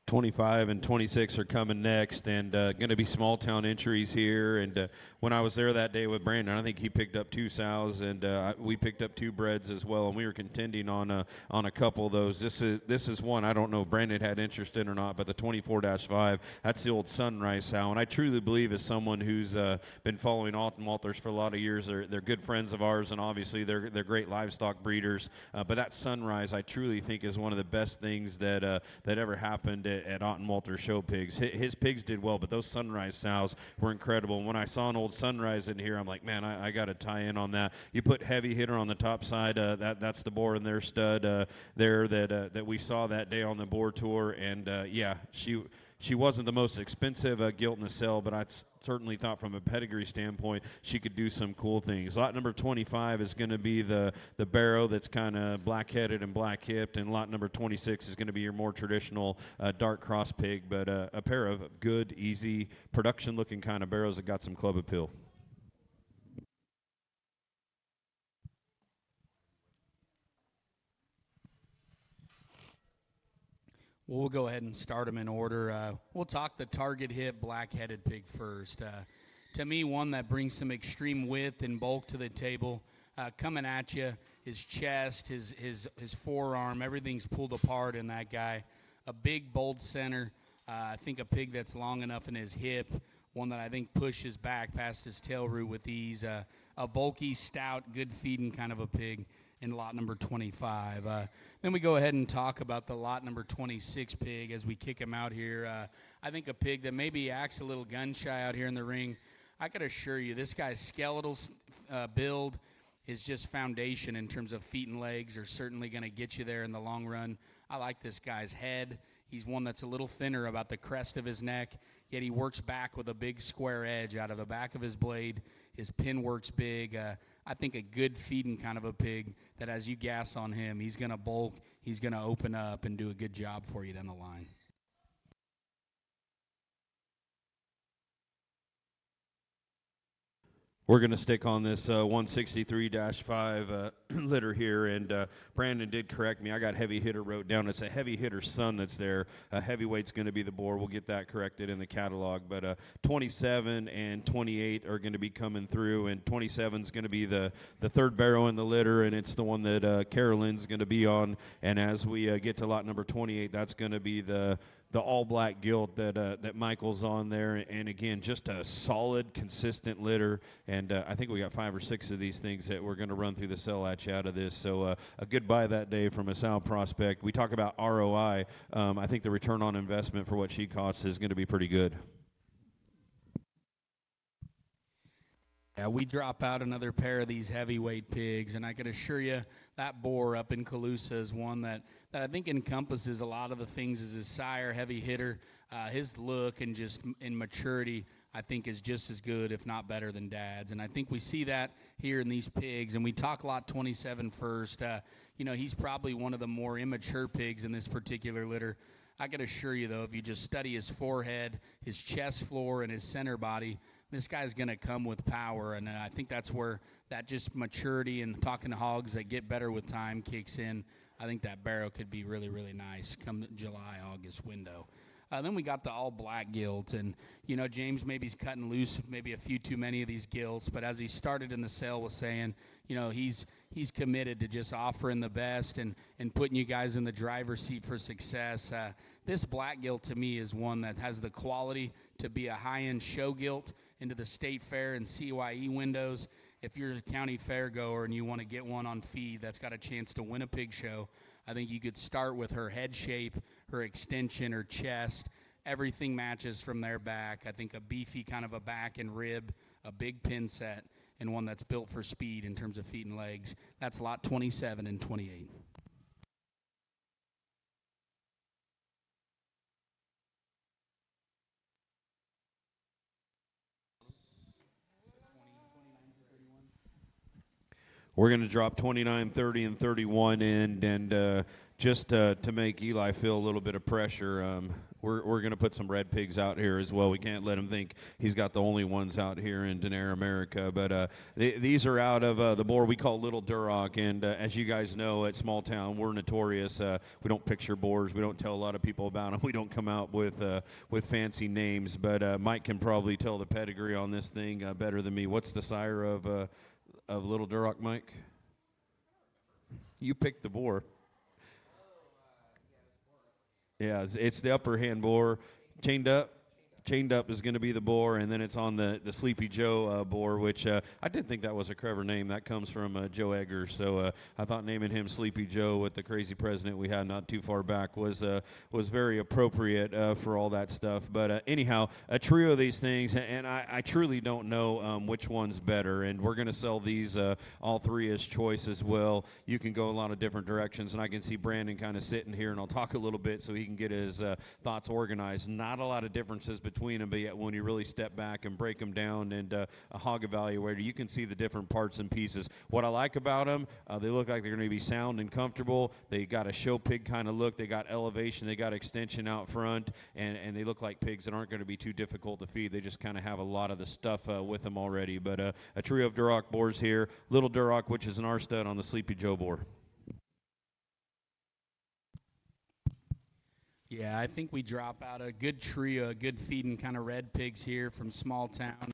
Speaker 2: 25 and 26 are coming next, and going to be small town entries here. And when I was there that day with Brandon, I think he picked up 2 sows, and we picked up 2 breds as well. And we were contending on a couple of those. This is one I don't know if Brandon had interest in or not, but the 24-5. That's the old Sunrise sow, and I truly believe as someone who's been following Alton Walters for a lot of years, they're good friends of ours, and obviously they're great livestock breeders. But that Sunrise, I truly think, is one of the best things that ever happened at Otten Walter Show Pigs. His pigs did well, but those Sunrise sows were incredible. And when I saw an old Sunrise in here, I'm like, man, I got to tie in on that. You put Heavy Hitter on the top side. That's the boar in their stud there that we saw that day on the boar tour. And yeah, she wasn't the most expensive gilt in the sale, but I certainly thought from a pedigree standpoint she could do some cool things. Lot number 25 is going to be the barrow that's kind of black-headed and black-hipped, and lot number 26 is going to be your more traditional dark cross pig, but a pair of good, easy, production-looking kind of barrows that got some club appeal.
Speaker 3: Well, we'll go ahead and start them in order. We'll talk the target hip black-headed pig first. To me, one that brings some extreme width and bulk to the table. Coming at you, his chest, his forearm, everything's pulled apart in that guy. A big, bold center. I think a pig that's long enough in his hip. One that I think pushes back past his tail root with ease. A bulky, stout, good feeding kind of a pig in lot number 25. Then we go ahead and talk about the lot number 26 pig as we kick him out here. I think a pig that maybe acts a little gun shy out here in the ring. I can assure you this guy's skeletal build is just foundation in terms of feet and legs are certainly going to get you there in the long run. I like this guy's head. He's one that's a little thinner about the crest of his neck, yet he works back with a big square edge out of the back of his blade. His pin works big. I think a good feeding kind of a pig that as you gas on him, he's going to bulk, he's going to open up and do a good job for you down the line.
Speaker 2: We're going to stick on this 163-5 litter here, and Brandon did correct me. I got Heavy Hitter wrote down. It's a Heavy Hitter son that's there. Heavyweight's going to be the boar. We'll get that corrected in the catalog. But 27 and 28 are going to be coming through, and 27 is going to be the third barrow in the litter, and it's the one that Carolyn's going to be on. And as we get to lot number 28, that's going to be the all-black gilt that Michael's on there, and again, just a solid, consistent litter, and I think we got 5 or 6 of these things that we're going to run through the sell at you out of this, so a good buy that day from a sow prospect. We talk about ROI. I think the return on investment for what she costs is going to be pretty good.
Speaker 3: Yeah, we drop out another pair of these heavyweight pigs, and I can assure you that boar up in Calusa is one that I think encompasses a lot of the things as his sire, Heavy Hitter. His look and just in maturity, I think, is just as good, if not better, than Dad's. And I think we see that here in these pigs. And we talk lot 27 first. He's probably one of the more immature pigs in this particular litter. I can assure you, though, if you just study his forehead, his chest floor, and his center body, this guy's going to come with power, and I think that's where that just maturity and talking to hogs that get better with time kicks in. I think that barrow could be really, really nice come July, August window. Then we got the all-black gilt, and, James maybe he's cutting loose maybe a few too many of these gilts, but as he started in the sale was saying, he's committed to just offering the best and putting you guys in the driver's seat for success. This black gilt to me is one that has the quality to be a high-end show gilt into the state fair and CYE windows. If you're a county fair goer and you want to get one on feed that's got a chance to win a pig show, I think you could start with her head shape, her extension, her chest. Everything matches from their back. I think a beefy kind of a back and rib, a big pin set, and one that's built for speed in terms of feet and legs. That's lot 27 and 28.
Speaker 2: We're going to drop 29, 30, and 31 in, and just to make Eli feel a little bit of pressure, we're going to put some red pigs out here as well. We can't let him think he's got the only ones out here in Denair, America. But these are out of the boar we call Little Duroc, and as you guys know, at Small Town, we're notorious. We don't picture boars. We don't tell a lot of people about them. We don't come out with fancy names. But Mike can probably tell the pedigree on this thing better than me. What's the sire of Little Duroc, Mike? You picked the boar. Yeah, it's the upper hand boar, chained up. chained up is going to be the boar, and then it's on the Sleepy Joe boar, which I did think that was a clever name. That comes from Joe Eggers, so I thought naming him Sleepy Joe with the crazy president we had not too far back was very appropriate for all that stuff. But anyhow, a trio of these things, and I truly don't know which one's better, and we're going to sell these all three as choice as well. You can go a lot of different directions, and I can see Brandon kind of sitting here, and I'll talk a little bit so he can get his thoughts organized. Not a lot of differences between them, but yet when you really step back and break them down and a hog evaluator, you can see the different parts and pieces. What I like about them, they look like they're going to be sound and comfortable. They got a show pig kind of look. They got elevation. They got extension out front, and they look like pigs that aren't going to be too difficult to feed. They just kind of have a lot of the stuff with them already. But a trio of Duroc boars here. Little Duroc, which is an R-stud on the Sleepy Joe boar.
Speaker 3: Yeah, I think we drop out a good trio, a good feeding kind of red pigs here from small town.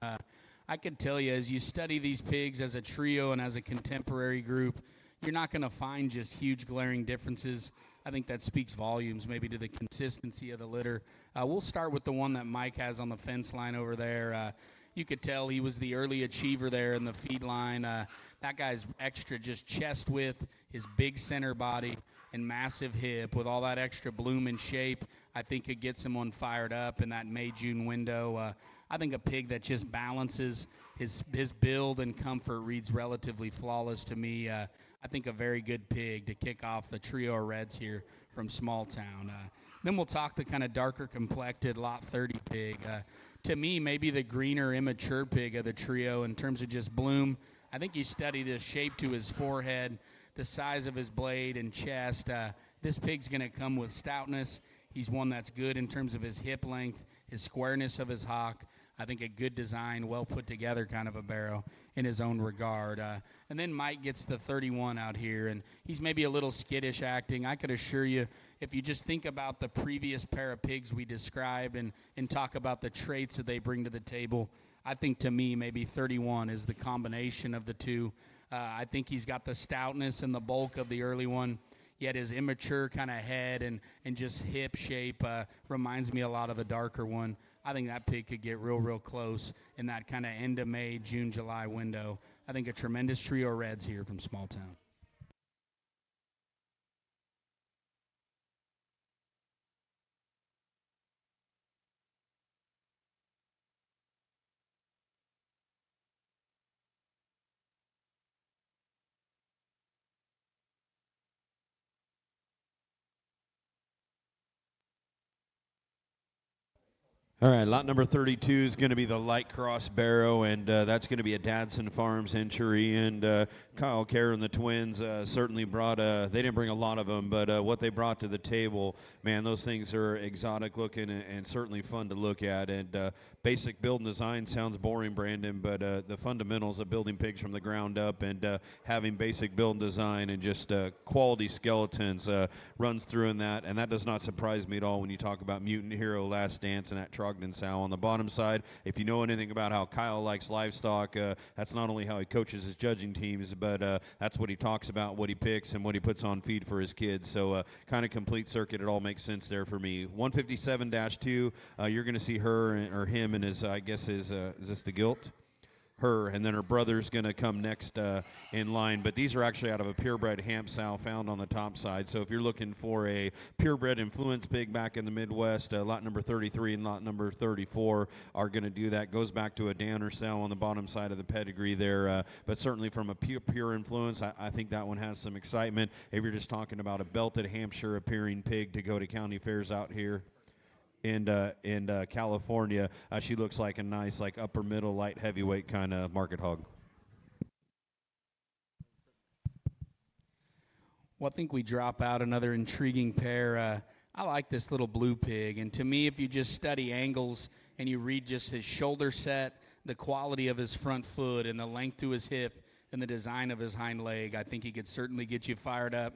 Speaker 3: I could tell you, as you study these pigs as a trio and as a contemporary group, you're not going to find just huge glaring differences. I think that speaks volumes maybe to the consistency of the litter. We'll start with the one that Mike has on the fence line over there. You could tell he was the early achiever there in the feed line. That guy's extra just chest width, his big center body, and massive hip with all that extra bloom and shape. I think it gets him on fired up in that May-June window. I think a pig that just balances his build and comfort reads relatively flawless to me. I think a very good pig to kick off the trio of reds here from small town. Then we'll talk the kind of darker complected lot 30 pig. To me, maybe the greener immature pig of the trio in terms of just bloom. I think you study the shape to his forehead, the size of his blade and chest. This pig's going to come with stoutness. He's one that's good in terms of his hip length, his squareness of his hock. I think a good design, well put together kind of a barrow in his own regard. And then Mike gets the 31 out here, and he's maybe a little skittish acting. I could assure you, if you just think about the previous pair of pigs we described and talk about the traits that they bring to the table, I think to me maybe 31 is the combination of the two. I think he's got the stoutness and the bulk of the early one, yet his immature kind of head and just hip shape reminds me a lot of the darker one. I think that pig could get real close in that kind of end of May, June, July window. I think a tremendous trio of reds here from small town.
Speaker 2: All right, lot number 32 is going to be the light cross barrow, and that's going to be a Dadson Farms entry. And Kyle Kerr and the twins certainly brought, they didn't bring a lot of them, but what they brought to the table, man, those things are exotic looking and certainly fun to look at. And basic build and design sounds boring, Brandon, but the fundamentals of building pigs from the ground up and having basic build and design and just quality skeletons runs through in that. And that does not surprise me at all when you talk about Mutant Hero, Last Dance, and that Trogdon sow on the bottom side. If you know anything about how Kyle likes livestock, that's not only how he coaches his judging teams, but that's what he talks about, what he picks, and what he puts on feed for his kids. So kind of complete circuit. It all makes sense there for me. 157-2, you're going to see her or him and his, I guess, is this the gilt? Her, and then her brother's going to come next in line. But these are actually out of a purebred ham sow found on the top side. So if you're looking for a purebred influence pig back in the Midwest, lot number 33 and lot number 34 are going to do that. Goes back to a Danner sow on the bottom side of the pedigree there. But certainly from a pure influence, I think that one has some excitement. If you're just talking about a belted Hampshire appearing pig to go to county fairs out here in California, she looks like a nice, like upper middle, light heavyweight kind of market hog.
Speaker 3: Well, I think we drop out another intriguing pair. I like this little blue pig, and to me, if you just study angles and you read just his shoulder set, the quality of his front foot, and the length to his hip, and the design of his hind leg, I think he could certainly get you fired up.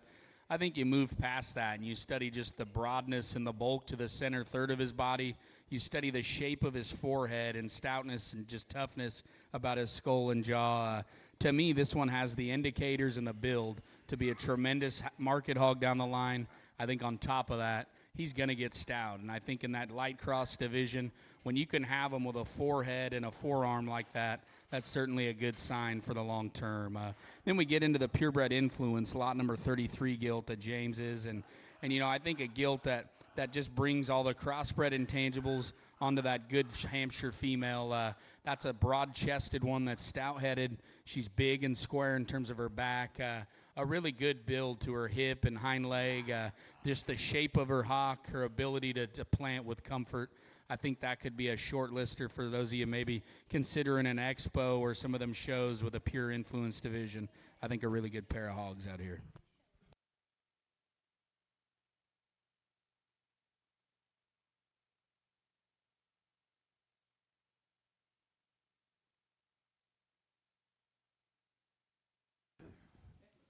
Speaker 3: I think you move past that and you study just the broadness and the bulk to the center third of his body. You study the shape of his forehead and stoutness and just toughness about his skull and jaw. To me, this one has the indicators and the build to be a tremendous market hog down the line. I think on top of that, he's going to get stout. And I think in that light cross division, when you can have him with a forehead and a forearm like that, that's certainly a good sign for the long term. Then we get into the purebred influence, lot number 33 gilt that James is. And I think a gilt that just brings all the crossbred intangibles onto that good Hampshire female. That's a broad-chested one that's stout-headed. She's big and square in terms of her back. A really good build to her hip and hind leg. Just the shape of her hock, her ability to plant with comfort. I think that could be a short lister for those of you maybe considering an expo or some of them shows with a pure influence division. I think a really good pair of hogs out here.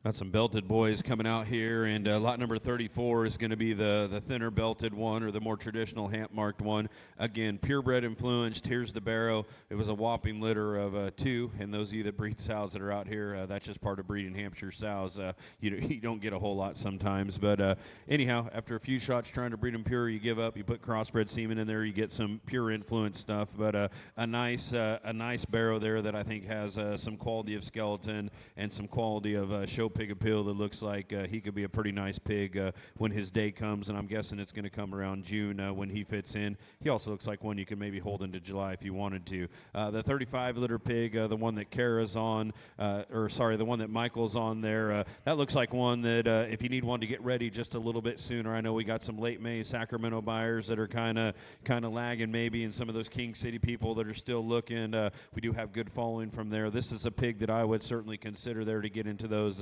Speaker 2: Got some belted boys coming out here, and lot number 34 is going to be the thinner belted one, or the more traditional hamp-marked one. Again, purebred influenced. Here's the barrow. It was a whopping litter of 2, and those of you that breed sows that are out here, that's just part of breeding Hampshire sows. You don't get a whole lot sometimes, but anyhow, after a few shots trying to breed them pure, you give up. You put crossbred semen in there, you get some pure influence stuff, but a nice barrow there that I think has some quality of skeleton and some quality of show pig appeal that looks like he could be a pretty nice pig when his day comes, and I'm guessing it's going to come around June when he fits in. He also looks like one you can maybe hold into July if you wanted to. The 35-liter pig, the one that Kara's on, the one that Michael's on there, that looks like one that if you need one to get ready just a little bit sooner. I know we got some late May Sacramento buyers that are kind of lagging maybe, and some of those King City people that are still looking. We do have good following from there. This is a pig that I would certainly consider there to get into those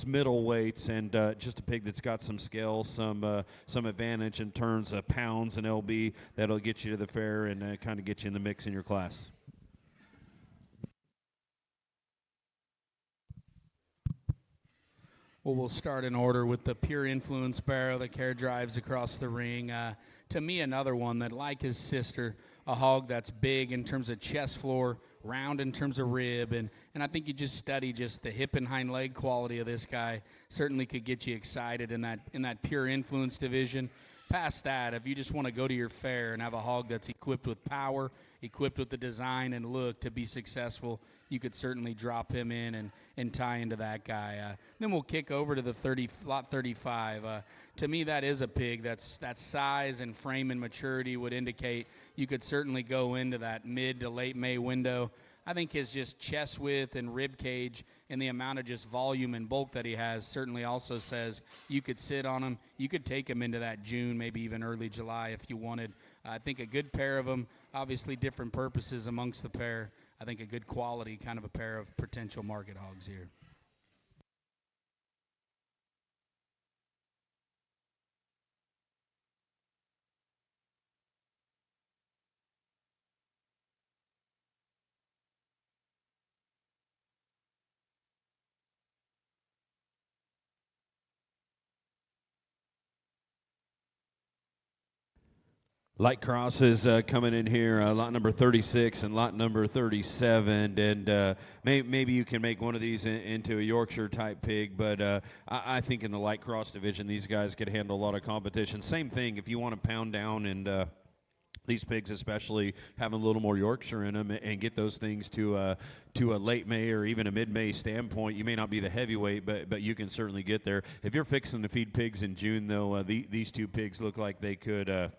Speaker 2: middle weights, and just a pig that's got some scale, some advantage in terms of pounds and LB that'll get you to the fair and kind of get you in the mix in your class.
Speaker 3: Well, we'll start in order with the pure influence barrow that Care drives across the ring. To me, another one that, like his sister, a hog that's big in terms of chest floor, round in terms of rib, and I think you just study just the hip and hind leg quality of this guy. Certainly could get you excited in that pure influence division. Past that, if you just want to go to your fair and have a hog that's equipped with power, equipped with the design and look to be successful, you could certainly drop him in and tie into that guy. Then we'll kick over to the lot 35. To me, that is a pig that size and frame and maturity would indicate you could certainly go into that mid to late May window. I think his just chest width and rib cage and the amount of just volume and bulk that he has certainly also says you could sit on him. You could take him into that June, maybe even early July if you wanted. I think a good pair of them, obviously different purposes amongst the pair. I think a good quality kind of a pair of potential market hogs here.
Speaker 2: Light crosses coming in here, lot number 36 and lot number 37, and maybe you can make one of these into a Yorkshire type pig, but I think in the light cross division these guys could handle a lot of competition. Same thing if you want to pound down and these pigs especially having a little more Yorkshire in them and get those things to a late May or even a mid-May standpoint. You may not be the heavyweight, but you can certainly get there. If you're fixing to feed pigs in June, though, these two pigs look like they could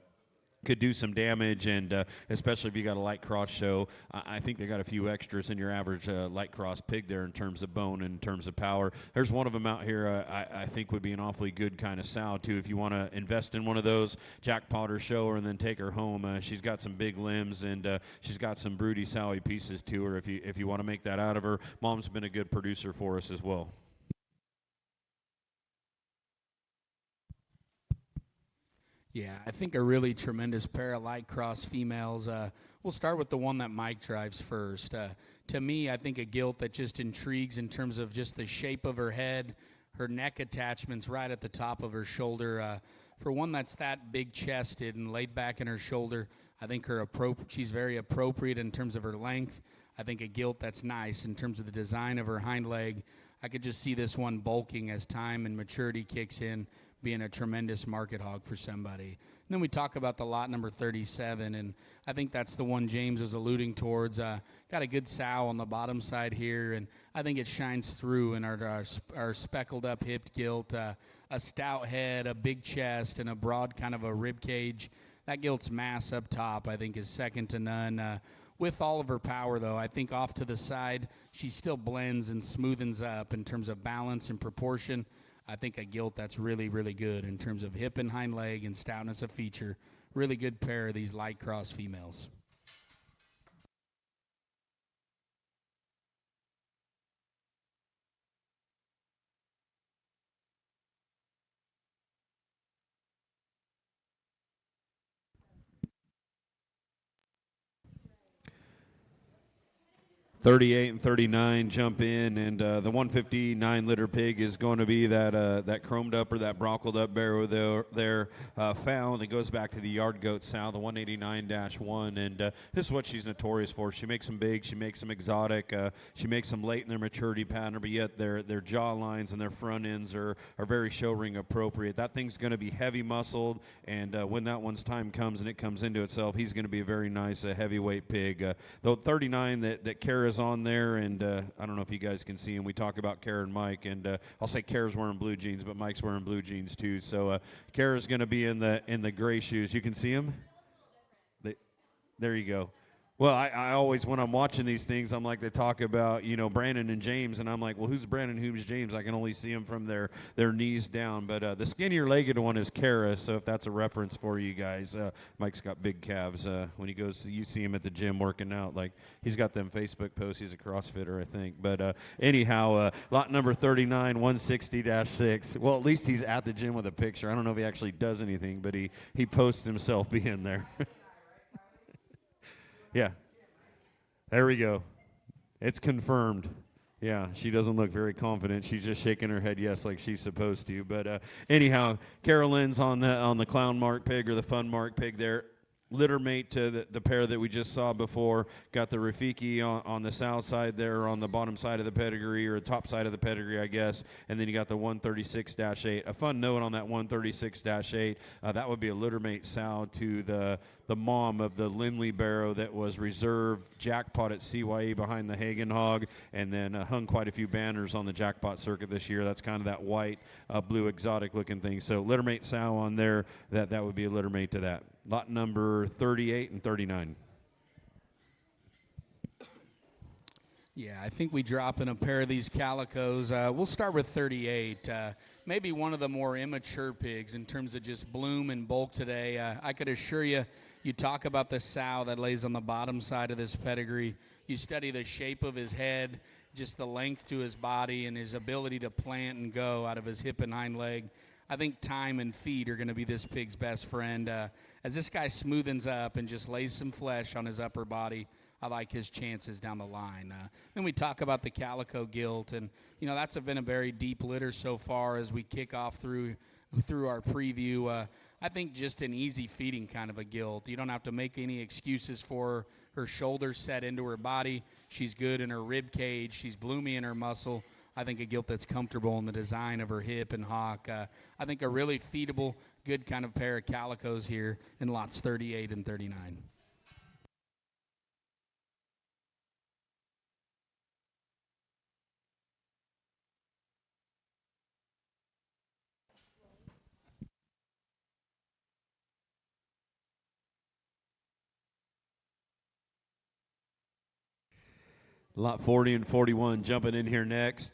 Speaker 2: do some damage, and especially if you got a light cross show. I think they got a few extras in your average light cross pig there in terms of bone and in terms of power. There's one of them out here I think would be an awfully good kind of sow too if you want to invest in one of those. Jackpot her, show her, and then take her home. She's got some big limbs, and she's got some broody sowy pieces to her if you want to make that out of her. Mom's been a good producer for us as well.
Speaker 3: Yeah, I think a really tremendous pair of light cross females. We'll start with the one that Mike drives first. To me, I think a gilt that just intrigues in terms of just the shape of her head, her neck attachments right at the top of her shoulder. For one that's that big-chested and laid back in her shoulder, I think she's very appropriate in terms of her length. I think a gilt that's nice in terms of the design of her hind leg. I could just see this one bulking as time and maturity kicks in. being a tremendous market hog for somebody. And then we talk about the lot number 37, and I think that's the one James is alluding towards. Got a good sow on the bottom side here, and I think it shines through in our speckled up hipped gilt, a stout head, a big chest, and a broad kind of a rib cage. That gilt's mass up top, I think, is second to none. With all of her power, though, I think off to the side, she still blends and smoothens up in terms of balance and proportion. I think a gilt that's really, really good in terms of hip and hind leg and stoutness of feature. Really good pair of these light cross females.
Speaker 2: .38 and .39 jump in, and the 159 liter pig is going to be that chromed up or that brockled up barrow there found. It goes back to the yard goat sow, the 189-1, and this is what she's notorious for. She makes them big, she makes them exotic, she makes them late in their maturity pattern, but yet their jaw lines and their front ends are very show ring appropriate. That thing's going to be heavy muscled, and when that one's time comes and it comes into itself, he's going to be a very nice heavyweight pig. The 39 that Kara's on there, and I don't know if you guys can see him. We talk about Kara and Mike, and I'll say Kara's wearing blue jeans, but Mike's wearing blue jeans too. So Kara's going to be in the gray shoes. You can see him. There you go. Well, I always, when I'm watching these things, I'm like, they talk about, Brandon and James, and I'm like, well, who's Brandon, who's James? I can only see them from their knees down. But the skinnier-legged one is Kara, so if that's a reference for you guys, Mike's got big calves. When he goes, you see him at the gym working out. Like, he's got them Facebook posts. He's a CrossFitter, I think. But anyhow, lot number 39, 160-6. Well, at least he's at the gym with a picture. I don't know if he actually does anything, but he posts himself being there. Yeah, there we go. It's confirmed. Yeah, she doesn't look very confident. She's just shaking her head yes like she's supposed to. But anyhow, Carolyn's on the clown mark pig or the fun mark pig there. Litter mate to the pair that we just saw before. Got the Rafiki on the south side there, on the bottom side of the pedigree, or top side of the pedigree, I guess. And then you got the 136-8. A fun note on that 136-8, that would be a litter mate sow to the mom of the Lindley barrow that was reserved jackpot at CYE behind the Hagen hog, and then hung quite a few banners on the jackpot circuit this year. That's kind of that white, blue exotic looking thing. So litter mate sow on there, that would be a litter mate to that. Lot number 38 and 39.
Speaker 3: Yeah, I think we drop in a pair of these calicos. We'll start with 38. Maybe one of the more immature pigs in terms of just bloom and bulk today. I could assure you, you talk about the sow that lays on the bottom side of this pedigree. You study the shape of his head, just the length to his body, and his ability to plant and go out of his hip and hind leg. I think time and feed are going to be this pig's best friend. As this guy smoothens up and just lays some flesh on his upper body, I like his chances down the line. Then we talk about the calico gilt, and that's been a very deep litter so far as we kick off through our preview. I think just an easy feeding kind of a gilt. You don't have to make any excuses for her shoulders set into her body. She's good in her rib cage. She's bloomy in her muscle. I think a gilt that's comfortable in the design of her hip and hock. I think a really feedable, good kind of pair of calicos here in lots 38 and 39.
Speaker 2: Lot 40 and 41 jumping in here next.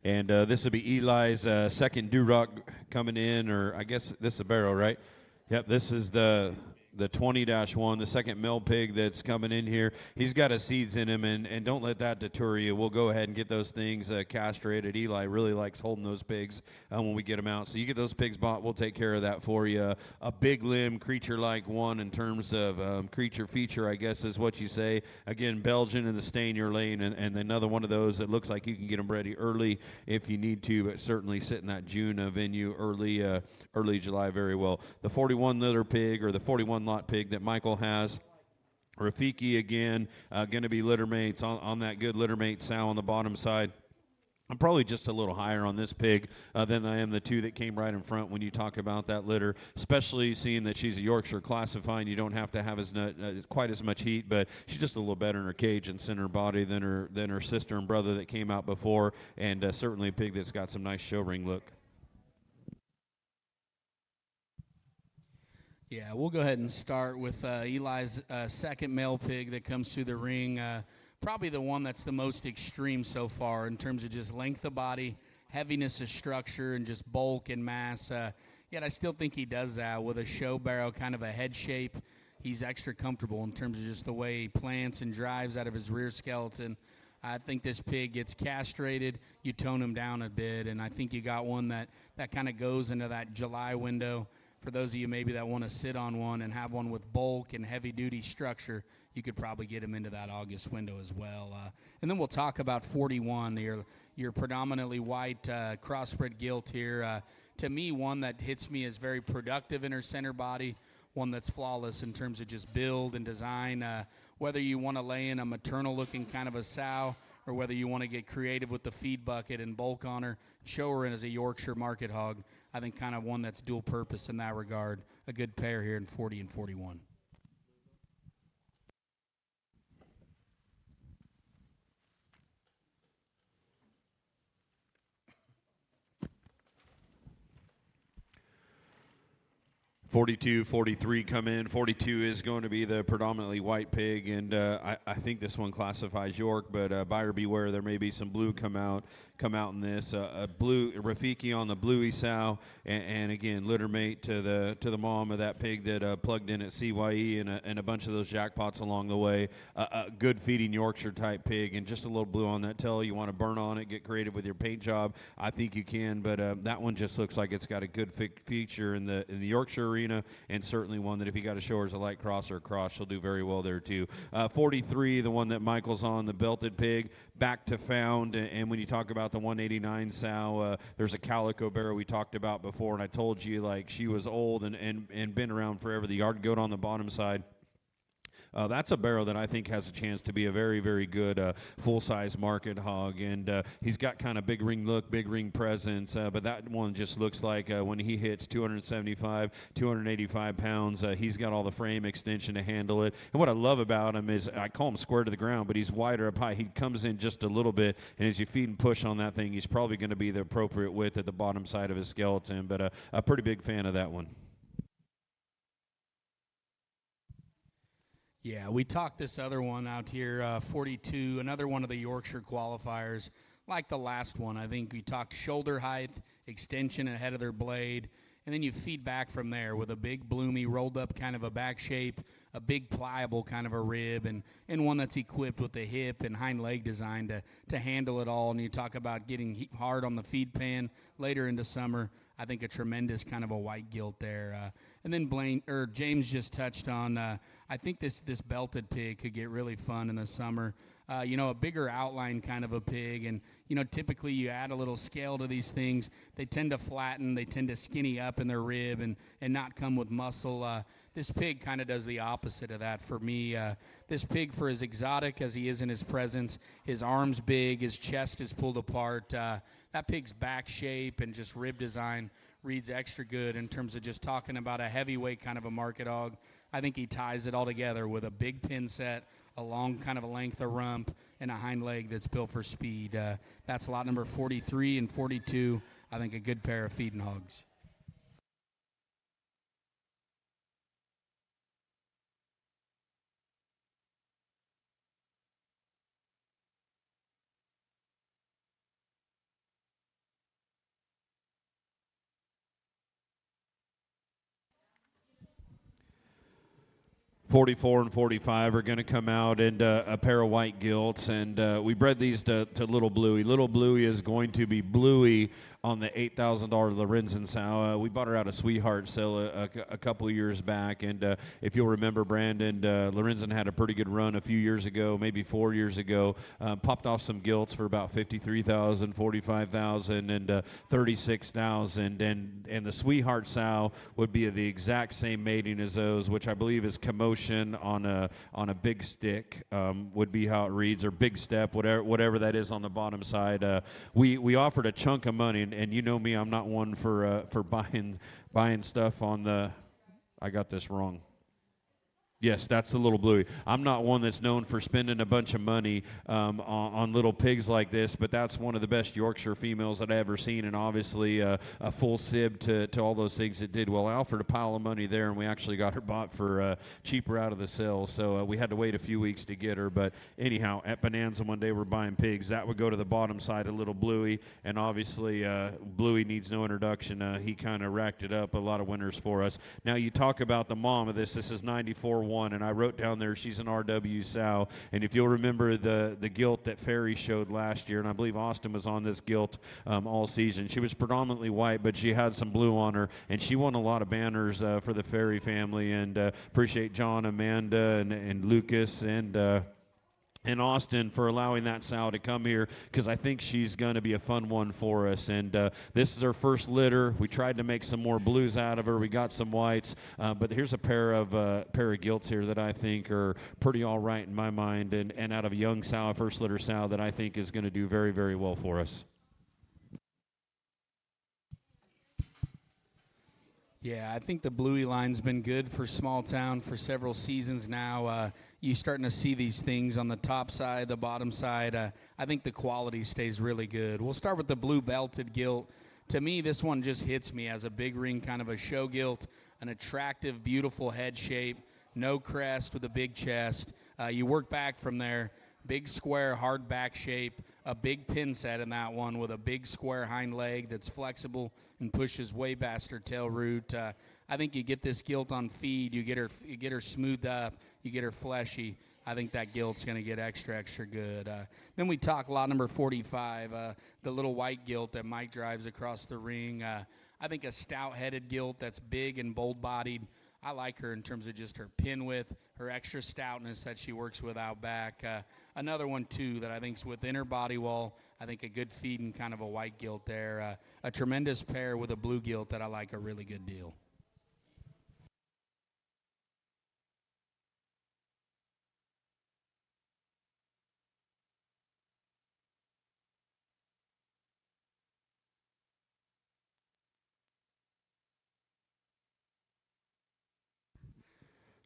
Speaker 2: And this will be Eli's second Duroc coming in, or I guess this is a barrow, right? Yep, this is the 20-1, the second male pig that's coming in here. He's got his seeds in him, and don't let that deter you. We'll go ahead and get those things castrated. Eli really likes holding those pigs when we get them out. So you get those pigs bought, we'll take care of that for you. A big limb, creature-like one in terms of creature feature, I guess is what you say. Again, Belgian in the Stanier lane, and another one of those that looks like you can get them ready early if you need to, but certainly sit in that June venue early July very well. The 41 liter pig, or the 41 lot pig that Michael has. Rafiki again, going to be litter mates on that good litter mate sow on the bottom side. I'm probably just a little higher on this pig than I am the two that came right in front when you talk about that litter, especially seeing that she's a Yorkshire classifying. You don't have to have quite as much heat, but she's just a little better in her cage and center body than her sister and brother that came out before, and certainly a pig that's got some nice show ring look.
Speaker 3: Yeah, we'll go ahead and start with Eli's second male pig that comes through the ring. Probably the one that's the most extreme so far in terms of just length of body, heaviness of structure, and just bulk and mass. Yet I still think he does that with a show barrow, kind of a head shape. He's extra comfortable in terms of just the way he plants and drives out of his rear skeleton. I think this pig gets castrated, you tone him down a bit, and I think you got one that kind of goes into that July window. For those of you maybe that want to sit on one and have one with bulk and heavy-duty structure, you could probably get him into that August window as well. And then we'll talk about 41, your predominantly white crossbred gilt here. To me, one that hits me as very productive in her center body, one that's flawless in terms of just build and design. Whether you want to lay in a maternal-looking kind of a sow or whether you want to get creative with the feed bucket and bulk on her, show her in as a Yorkshire market hog. I think kind of one that's dual purpose in that regard. A good pair here in 40 and 41.
Speaker 2: 42, 43 come in. 42 is going to be the predominantly white pig, and I think this one classifies York, but buyer beware. There may be some blue come out in this. A blue Rafiki on the bluey sow, and again litter mate to the mom of that pig that plugged in at CYE, and a bunch of those jackpots along the way. A good feeding Yorkshire type pig, and just a little blue on that tail. You want to burn on it, get creative with your paint job. I think you can, but that one just looks like it's got a good feature in the Yorkshire arena. And certainly one that if you got to show her as a light cross or a cross, she'll do very well there too. 43, the one that Michael's on, the belted pig, back to found. And when you talk about the 189 sow, there's a calico barrow we talked about before, and I told you like she was old and been around forever. The yard goat on the bottom side. That's a barrow that I think has a chance to be a very, very good full-size market hog, and he's got kind of big ring look, big ring presence, but that one just looks like when he hits 275, 285 pounds, he's got all the frame extension to handle it. And what I love about him is I call him square to the ground, but he's wider up high. He comes in just a little bit, and as you feed and push on that thing, he's probably going to be the appropriate width at the bottom side of his skeleton, but a pretty big fan of that one.
Speaker 3: Yeah, we talked this other one out here, 42, another one of the Yorkshire qualifiers. Like the last one, I think we talked shoulder height, extension ahead of their blade, and then you feed back from there with a big, bloomy, rolled up kind of a back shape, a big, pliable kind of a rib, and one that's equipped with the hip and hind leg design to handle it all. And you talk about getting hard on the feed pan later into summer. I think a tremendous kind of a white gilt there. And then James just touched on, I think this belted pig could get really fun in the summer. A bigger outline kind of a pig, and typically you add a little scale to these things. They tend to flatten, they tend to skinny up in their rib and not come with muscle. This pig kind of does the opposite of that for me. This pig, for as exotic as he is in his presence, his arms big, his chest is pulled apart. That pig's back shape and just rib design reads extra good in terms of just talking about a heavyweight kind of a market hog. I think he ties it all together with a big pin set, a long kind of a length of rump, and a hind leg that's built for speed. That's lot number 43 and 42. I think a good pair of feeding hogs.
Speaker 2: 44 and 45 are going to come out, and a pair of white gilts, and we bred these to Little Bluey. Little Bluey is going to be Bluey on the $8,000 Lorenzen sow. We bought her out of Sweetheart sale a couple of years back, and if you'll remember, Brandon, Lorenzen had a pretty good run a few years ago, maybe 4 years ago, popped off some gilts for about $53,000, $45,000, and $36,000, and the Sweetheart sow would be the exact same mating as those, which I believe is Commotion introduction on a big stick, would be how it reads, or big step, whatever that is on the bottom side. We offered a chunk of money, and you know me, I'm not one for buying stuff on the. I got this wrong. Yes, that's the little bluey. I'm not one that's known for spending a bunch of money on little pigs like this, but that's one of the best Yorkshire females that I've ever seen, and obviously a full sib to all those things it did well. I offered a pile of money there, and we actually got her bought for cheaper out of the sale, so we had to wait a few weeks to get her. But anyhow, at Bonanza one day we're buying pigs. That would go to the bottom side of little bluey, and obviously Bluey needs no introduction. He kind of racked it up, a lot of winners for us. Now you talk about the mom of this. This is 94-1. And I wrote down there she's an RW sow. And if you'll remember the gilt that Ferry showed last year, and I believe Austin was on this gilt all season, she was predominantly white, but she had some blue on her, and she won a lot of banners for the Ferry family. And appreciate John, Amanda, and Lucas, and Austin for allowing that sow to come here, because I think she's going to be a fun one for us. And this is her first litter. We tried to make some more blues out of her. We got some whites, but here's a pair of gilts here that I think are pretty all right in my mind, and out of a young sow, a first litter sow that I think is going to do very, very well for us.
Speaker 3: Yeah, I think the Bluey line's been good for small town for several seasons now. You starting to see these things on the top side, the bottom side. I think the quality stays really good. We'll start with the blue belted gilt. To me, this one just hits me as a big ring kind of a show gilt, an attractive, beautiful head shape, no crest with a big chest. You work back from there, big square, hard back shape, a big pin set in that one with a big square hind leg that's flexible and pushes way past her tail root. I think you get this gilt on feed, you get her smoothed up, you get her fleshy. I think that gilt's going to get extra good. Then we talk lot number 45, the little white gilt that Mike drives across the ring. I think a stout-headed gilt that's big and bold-bodied. I like her in terms of just her pin width, her extra stoutness that she works with out back. Another one, too, that I think's within her body wall. I think a good feed and kind of a white gilt there. A tremendous pair with a blue gilt that I like a really good deal.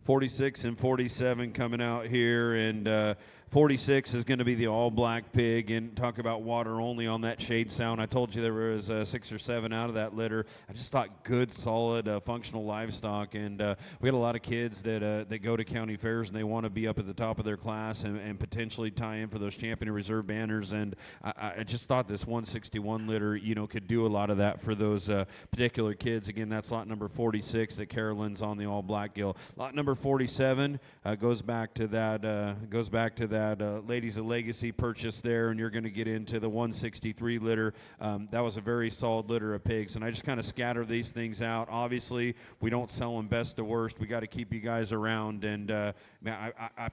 Speaker 2: '46 and '47 coming out here, and 46 is going to be the all-black pig, and talk about water only on that shade sound. I told you there was 6 or 7 out of that litter. I just thought good, solid, functional livestock, and we had a lot of kids that go to county fairs, and they want to be up at the top of their class and potentially tie in for those champion reserve banners, and I just thought this 161 litter, could do a lot of that for those particular kids. Again, that's lot number 46 that Carolyn's on the all-black gill. Lot number 47 goes back to that Ladies of Legacy purchase there, and you're going to get into the 163 litter. That was a very solid litter of pigs, and I just kind of scatter these things out. Obviously, we don't sell them best to worst. We got to keep you guys around, and I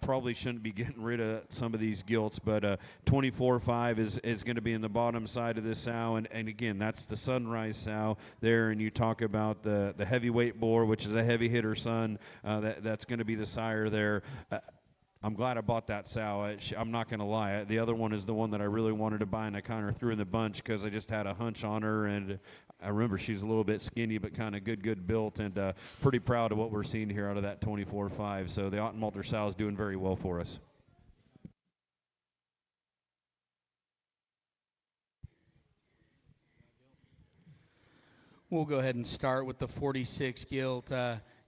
Speaker 2: probably shouldn't be getting rid of some of these gilts, but 24.5 is going to be in the bottom side of this sow, and again, that's the Sunrise sow there, and you talk about the heavyweight boar, which is a heavy hitter son, that's going to be the sire there. I'm glad I bought that sow. I'm not going to lie. The other one is the one that I really wanted to buy, and I kind of threw in the bunch because I just had a hunch on her, and I remember she's a little bit skinny but kind of good built, and pretty proud of what we're seeing here out of that 24.5. So the Ottenmalter sow is doing very well for us.
Speaker 3: We'll go ahead and start with the 46 gilt.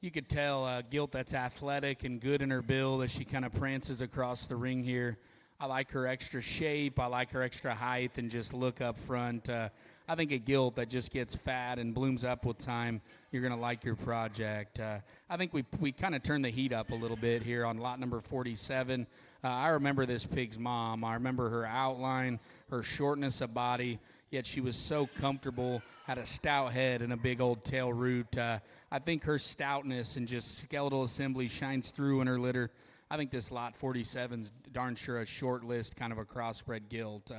Speaker 3: You could tell gilt that's athletic and good in her build as she kind of prances across the ring here. I like her extra shape. I like her extra height and just look up front. I think a gilt that just gets fat and blooms up with time, you're going to like your project. I think we kind of turned the heat up a little bit here on lot number 47. I remember this pig's mom. I remember her outline, her shortness of body, yet she was so comfortable, had a stout head and a big old tail root. I think her stoutness and just skeletal assembly shines through in her litter. I think this lot 47's darn sure a short list, kind of a crossbred gilt.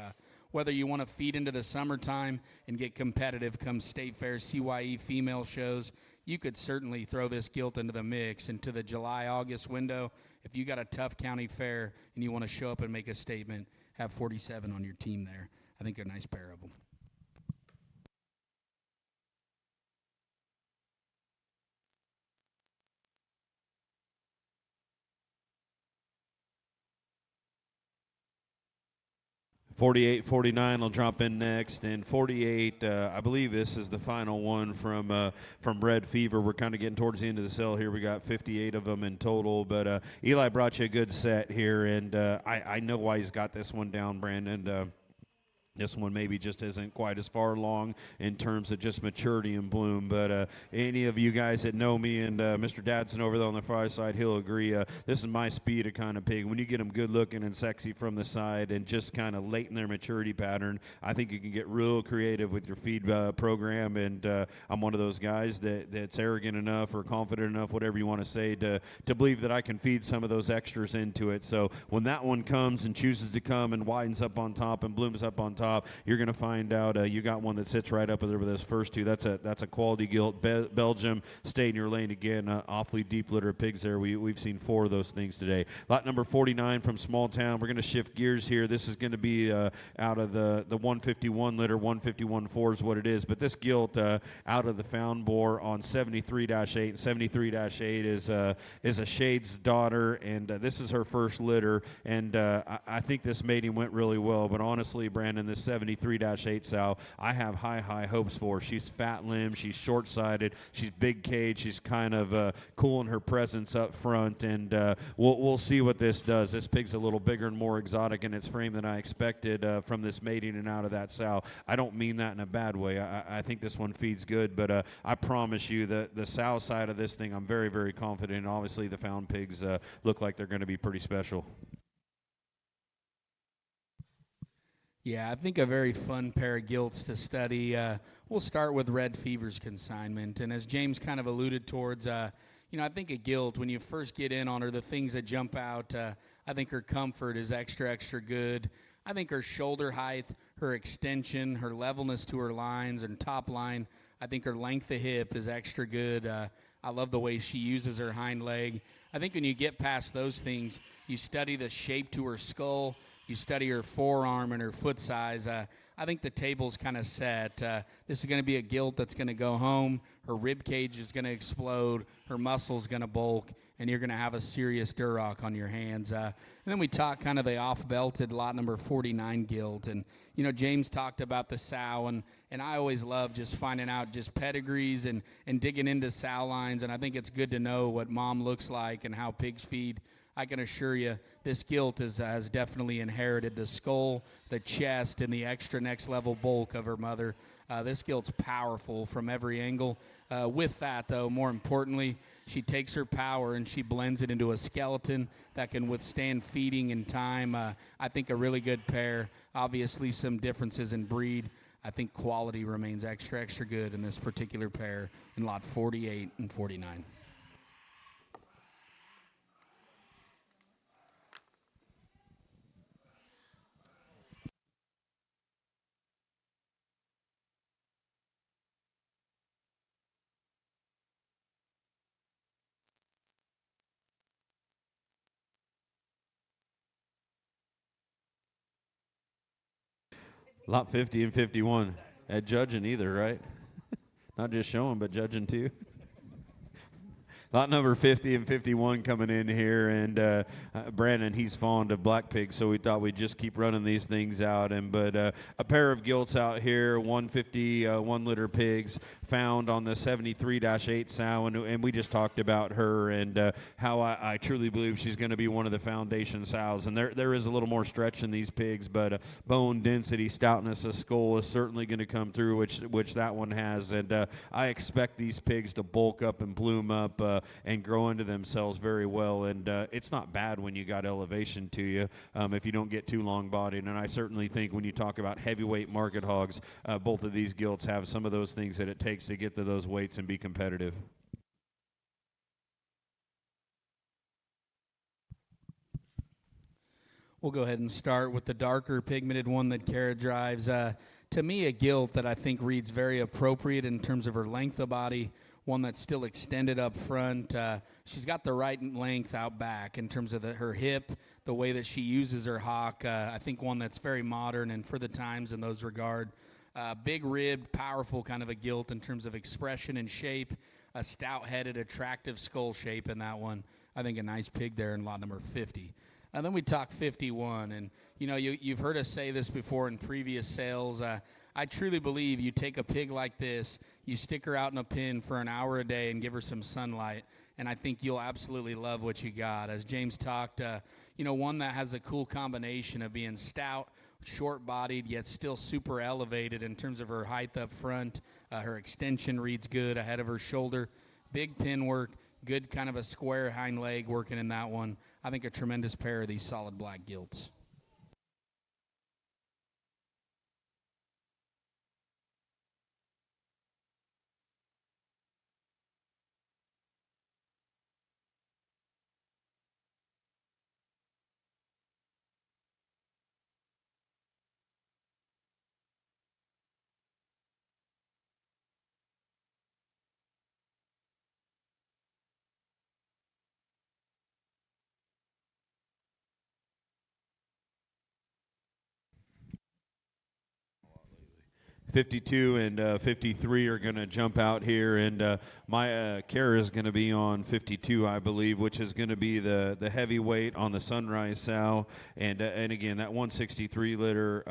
Speaker 3: Whether you want to feed into the summertime and get competitive come state fair, CYE female shows, you could certainly throw this gilt into the mix into the July-August window. If you got a tough county fair and you want to show up and make a statement, have 47 on your team there. I think a nice pair of them.
Speaker 2: 48, 49 will drop in next, and 48. I believe this is the final one from Red Fever. We're kind of getting towards the end of the sale here. We got 58 of them in total, but Eli brought you a good set here, and I know why he's got this one down, Brandon. This one maybe just isn't quite as far along in terms of just maturity and bloom, but any of you guys that know me and Mr. Dadson over there on the far side, he'll agree. This is my speed of kind of pig. When you get them good looking and sexy from the side and just kind of late in their maturity pattern, I think you can get real creative with your feed program, and I'm one of those guys that's arrogant enough or confident enough, whatever you want to say, to believe that I can feed some of those extras into it. So when that one comes and chooses to come and widens up on top and blooms up on top, you're going to find out you got one that sits right up there with those first two. That's a quality gilt. Belgium, stay in your lane again. Awfully deep litter of pigs there. We've seen 4 of those things today. Lot number 49 from Small Town. We're going to shift gears here. This is going to be out of the 151 litter. 151.4 is what it is. But this gilt out of the Found Boar on 73-8. 73-8 is a Shade's daughter, and this is her first litter. And I think this mating went really well. But honestly, Brandon, this 73-8 sow, I have high hopes for. She's fat limbed, she's short-sided, she's big cage, she's kind of cool in her presence up front, and we'll see what this does. This pig's a little bigger and more exotic in its frame than I expected from this mating and out of that sow. I don't mean that in a bad way. I think this one feeds good, but I promise you the sow side of this thing, I'm very confident in. Obviously, the found pigs look like they're going to be pretty special.
Speaker 3: Yeah, I think a very fun pair of gilts to study. We'll start with Red Fever's consignment. And as James kind of alluded towards, I think a gilt, when you first get in on her, the things that jump out, I think her comfort is extra good. I think her shoulder height, her extension, her levelness to her lines and top line, I think her length of hip is extra good. I love the way she uses her hind leg. I think when you get past those things, you study the shape to her skull, you study her forearm and her foot size. I think the table's kind of set. This is going to be a gilt that's going to go home. Her rib cage is going to explode. Her muscle's going to bulk, and you're going to have a serious Duroc on your hands. And then we talk kind of the off-belted lot number 49 gilt. And, James talked about the sow, and I always love just finding out just pedigrees and digging into sow lines. And I think it's good to know what mom looks like and how pigs feed. I can assure you this gilt has definitely inherited the skull, the chest, and the extra next-level bulk of her mother. This gilt's powerful from every angle. With that, though, more importantly, she takes her power and she blends it into a skeleton that can withstand feeding and time. I think a really good pair. Obviously, some differences in breed. I think quality remains extra good in this particular pair in lot 48 and 49.
Speaker 2: Lot 50 and 51. At judging either, right? Not just showing, but judging too. Lot number 50 and 51 coming in here, and Brandon, he's fond of black pigs, so we thought we'd just keep running these things out. But a pair of gilts out here, 151 litter pigs found on the 73-8 sow, and we just talked about her and how I truly believe she's going to be one of the foundation sows. And there is a little more stretch in these pigs, but bone density, stoutness of skull is certainly going to come through, which that one has. And I expect these pigs to bulk up and bloom up and grow into themselves very well. And it's not bad when you got elevation to you if you don't get too long-bodied. And I certainly think when you talk about heavyweight market hogs, both of these gilts have some of those things that it takes to get to those weights and be competitive.
Speaker 3: We'll go ahead and start with the darker pigmented one that Kara drives. To me, a gilt that I think reads very appropriate in terms of her length of body, one that's still extended up front. She's got the right length out back in terms of her hip, the way that she uses her hock. I think one that's very modern and for the times in those regard. Big ribbed, powerful kind of a gilt in terms of expression and shape. A stout-headed, attractive skull shape in that one. I think a nice pig there in lot number 50. And then we talk 51, and you've heard us say this before in previous sales. I truly believe you take a pig like this, you stick her out in a pen for an hour a day and give her some sunlight, and I think you'll absolutely love what you got. As James talked, one that has a cool combination of being stout, short-bodied, yet still super elevated in terms of her height up front. Her extension reads good ahead of her shoulder. Big pin work, good kind of a square hind leg working in that one. I think a tremendous pair of these solid black gilts.
Speaker 2: '52 and '53 are going to jump out here, and my care is going to be on '52, I believe, which is going to be the heavyweight on the Sunrise Sow, and again that 163 litter.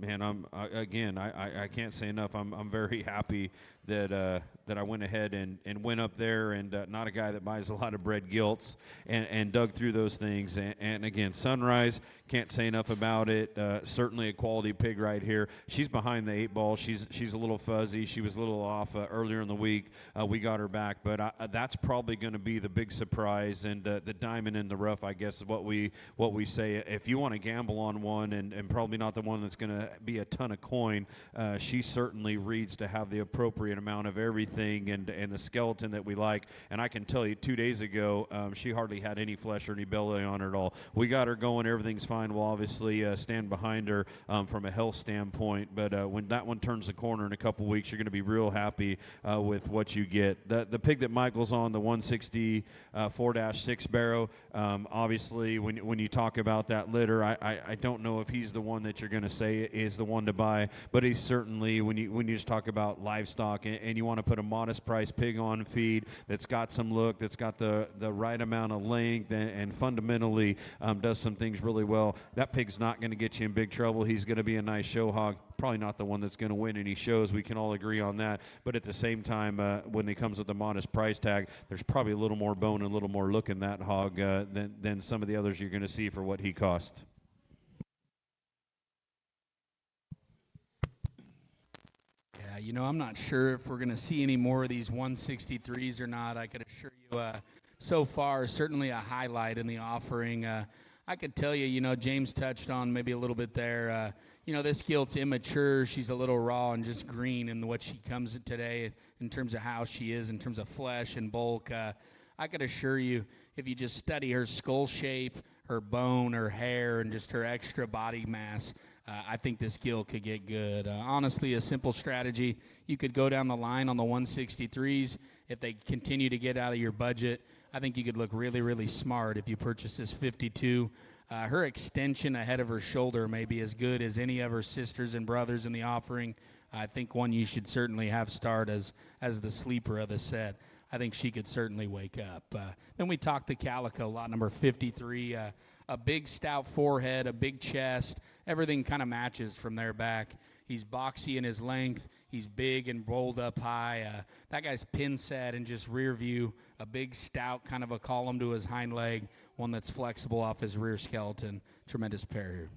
Speaker 2: Man, I can't say enough. I'm very happy that I went ahead and went up there, and not a guy that buys a lot of bred gilts, and dug through those things. And again, Sunrise, can't say enough about it. Certainly a quality pig right here. She's behind the 8-ball. She's a little fuzzy. She was a little off earlier in the week. We got her back, but that's probably going to be the big surprise, and the diamond in the rough, I guess, is what we say. If you want to gamble on one, and probably not the one that's going to be a ton of coin, she certainly reads to have the appropriate amount of everything, and the skeleton that we like. And I can tell you, 2 days ago, she hardly had any flesh or any belly on her at all. We got her going. Everything's fine. We'll obviously stand behind her from a health standpoint, but when that one turns the corner in a couple weeks, you're going to be real happy with what you get. The pig that Michael's on, the 160 4-6 barrow, obviously when you talk about that litter, I don't know if he's the one that you're going to say is the one to buy, but he's certainly, when you just talk about livestock and you want to put a modest price pig on feed that's got some look, that's got the right amount of length, and fundamentally does some things really well, that pig's not going to get you in big trouble. He's going to be a nice show hog. Probably not the one that's going to win any shows. We can all agree on that. But at the same time, when it comes with the modest price tag, there's probably a little more bone and a little more look in that hog than some of the others you're going to see for what he cost.
Speaker 3: Yeah, I'm not sure if we're going to see any more of these 163s or not. I could assure you, so far, certainly a highlight in the offering. I could tell you, James touched on maybe a little bit there. This gilt's immature. She's a little raw and just green in what she comes at today in terms of how she is, in terms of flesh and bulk. I could assure you, if you just study her skull shape, her bone, her hair, and just her extra body mass, I think this gilt could get good. Honestly, a simple strategy. You could go down the line on the 163s. If they continue to get out of your budget, I think you could look really, really smart if you purchase this 52. Her extension ahead of her shoulder may be as good as any of her sisters and brothers in the offering. I think one you should certainly have start as the sleeper of the set. I think she could certainly wake up. Then we talked the Calico, lot number 53. A big stout forehead, a big chest. Everything kind of matches from there back. He's boxy in his length. He's big and rolled up high. That guy's pin set and just rear view. A big stout kind of a column to his hind leg. One that's flexible off his rear skeleton. Tremendous pair here.